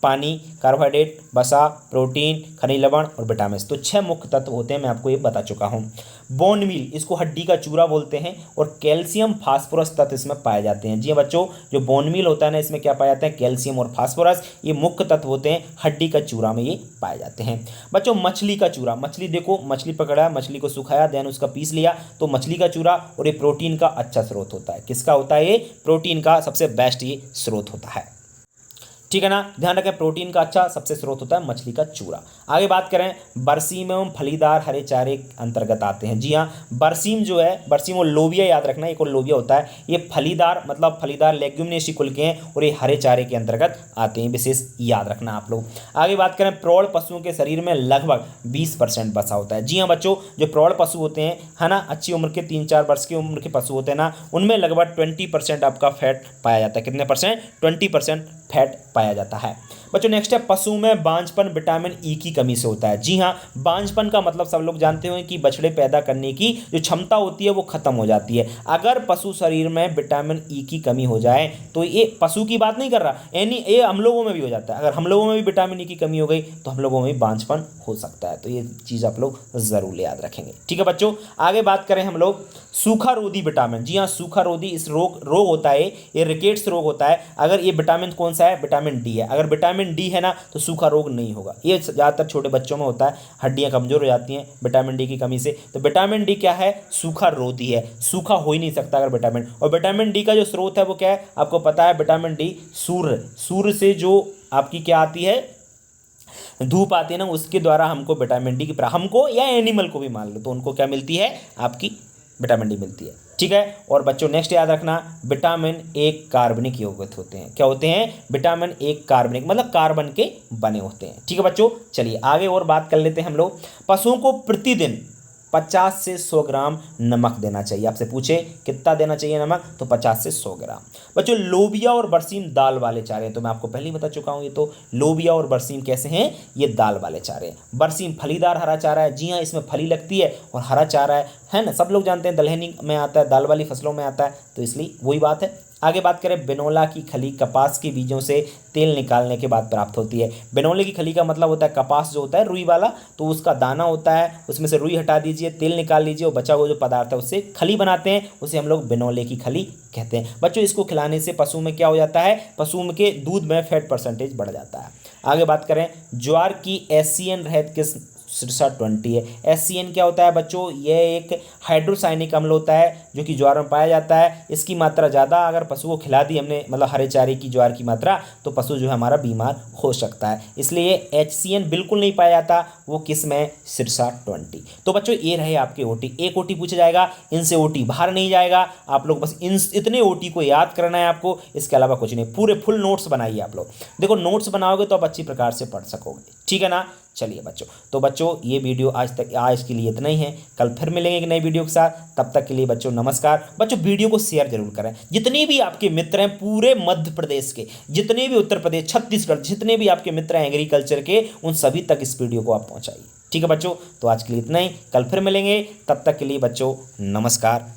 पानी, कार्बोहाइड्रेट, वसा, प्रोटीन, खनिज लवण और विटामिन। तो 6 मुख्य तत्व होते हैं, मैं आपको ये बता चुका हूँ। बोन मील, इसको हड्डी का चूरा बोलते हैं, और कैल्शियम फास्फोरस तत्व इसमें पाए जाते हैं। जी हाँ बच्चों, जो बोन मील होता है ना, इसमें क्या पाया जाता है, कैल्शियम और फास्फोरस, ये मुख्य तत्व होते हैं, हड्डी का चूरा में ये पाए जाते हैं। बच्चों मछली का चूरा, मछली देखो, मछली पकड़ा, मछली को सुखाया, देन उसका पीस लिया, तो मछली का चूरा, और ये प्रोटीन का अच्छा स्रोत होता है। किसका होता है, ये प्रोटीन का सबसे बेस्ट ये स्रोत होता है। ठीक है ना, ध्यान रखें, प्रोटीन का अच्छा सबसे स्रोत होता है मछली का चूरा। आगे बात करें, बरसीम एवं फलीदार हरे चारे अंतर्गत आते हैं। जी हाँ, बरसीम जो है, बरसीम और लोबिया याद रखना, एक और लोबिया होता है, ये फलीदार मतलब फलीदार लेग्यूमिनेसी कुल के हैं, और ये हरे चारे के अंतर्गत आते हैं, विशेष याद रखना आप लोग। आगे बात करें, प्रौढ़ पशुओं के शरीर में लगभग 20% वसा होता है। जी हाँ बच्चों, जो प्रौढ़ पशु होते हैं, है ना, अच्छी उम्र के 3-4 वर्ष की उम्र के पशु होते हैं ना, उनमें लगभग 20% आपका फैट पाया जाता है। कितने परसेंट, 20% फैट पाया जाता है। बच्चों नेक्स्ट है, पशु में बांझपन विटामिन ई की कमी से होता है। जी हाँ, बांझपन का मतलब सब लोग जानते हो कि बछड़े पैदा करने की जो क्षमता होती है वो खत्म हो जाती है। अगर पशु शरीर में विटामिन ई की कमी हो जाए, तो ये पशु की बात नहीं कर रहा, यानी ये हम लोगों में भी हो जाता है। अगर हम लोगों में भी विटामिन ई की कमी हो गई तो हम लोगों में भी बांझपन हो सकता है। तो ये चीज़ आप लोग ज़रूर याद रखेंगे। ठीक है बच्चों, आगे बात करें हम लोग सूखा रोधी विटामिन। जी हाँ, सूखा रोधी इस रोग होता है, ये रिकेट्स रोग होता है। अगर ये विटामिन कौन सा है, विटामिन डी है। अगर विटामिन डी है ना, तो सूखा रोग नहीं होगा। ये ज़्यादातर छोटे बच्चों में होता है, हड्डियां कमज़ोर हो जाती हैं विटामिन डी की कमी से। तो विटामिन डी क्या है, सूखा रोधी है, सूखा हो ही नहीं सकता अगर विटामिन। और विटामिन डी का जो स्रोत है वो क्या है, आपको पता है, विटामिन डी सूर्य से जो आपकी क्या आती है, धूप आती है ना, उसके द्वारा हमको विटामिन डी की, हमको या एनिमल को भी मान लो, तो उनको क्या मिलती है, आपकी विटामिन डी मिलती है। ठीक है, और बच्चों नेक्स्ट याद रखना, विटामिन एक कार्बनिक यौगिक होते हैं। क्या होते हैं, विटामिन एक कार्बनिक, मतलब कार्बन के बने होते हैं। ठीक है बच्चों, चलिए आगे और बात कर लेते हैं हम लोग। पशुओं को प्रतिदिन 50 से 100 ग्राम नमक देना चाहिए। आपसे पूछे कितना देना चाहिए नमक, तो 50 से 100 ग्राम। बच्चों लोबिया और बरसीम दाल वाले चारे हैं, तो मैं आपको पहले ही बता चुका हूँ। ये तो लोबिया और बरसीम कैसे हैं, ये दाल वाले चारे हैं। बरसीम फलीदार हरा चारा है। जी हाँ, इसमें फली लगती है और हरा चारा है ना, सब लोग जानते हैं दलहनी में आता है, दाल वाली फसलों में आता है, तो इसलिए वही बात है। आगे बात करें, बिनोला की खली कपास के बीजों से तेल निकालने के बाद प्राप्त होती है। बिनोले की खली का मतलब होता है कपास जो होता है रुई वाला, तो उसका दाना होता है, उसमें से रुई हटा दीजिए, तेल निकाल लीजिए, और बचा हुआ जो पदार्थ है उससे खली बनाते हैं, उसे हम लोग बिनोले की खली कहते हैं। बच्चों इसको खिलाने से पशु में क्या हो जाता है, पशु के दूध में फैट परसेंटेज बढ़ जाता है। आगे बात करें, ज्वार की एसियन रहित किस्म सिरसा 20 है। एससीएन क्या होता है बच्चों, ये एक हाइड्रोसाइनिक अम्ल होता है जो कि ज्वार में पाया जाता है। इसकी मात्रा ज़्यादा अगर पशु को खिला दी हमने, मतलब हरे चारे की ज्वार की मात्रा, तो पशु जो है हमारा बीमार हो सकता है। इसलिए HCN बिल्कुल नहीं पाया जाता, वो किस में, सिरसा 20। तो बच्चों ये रहे आपके ओटी। एक ओटी पूछा जाएगा, इनसे ओटी बाहर नहीं जाएगा। आप लोग बस इतने ओटी को याद करना है आपको, इसके अलावा कुछ नहीं। पूरे फुल नोट्स बनाइए आप लोग, देखो नोट्स बनाओगे तो आप अच्छी प्रकार से पढ़ सकोगे। ठीक है ना, चलिए बच्चों, तो बच्चों ये वीडियो आज के लिए इतना ही है। कल फिर मिलेंगे एक नई वीडियो के साथ, तब तक के लिए बच्चों नमस्कार। बच्चों वीडियो को शेयर जरूर करें, जितने भी आपके मित्र हैं पूरे मध्य प्रदेश के, जितने भी उत्तर प्रदेश, छत्तीसगढ़, जितने भी आपके मित्र हैं एग्रीकल्चर के, उन सभी तक इस वीडियो को आप पहुंचाइए। ठीक है बच्चों, तो आज के लिए इतना ही, कल फिर मिलेंगे, तब तक के लिए बच्चों नमस्कार।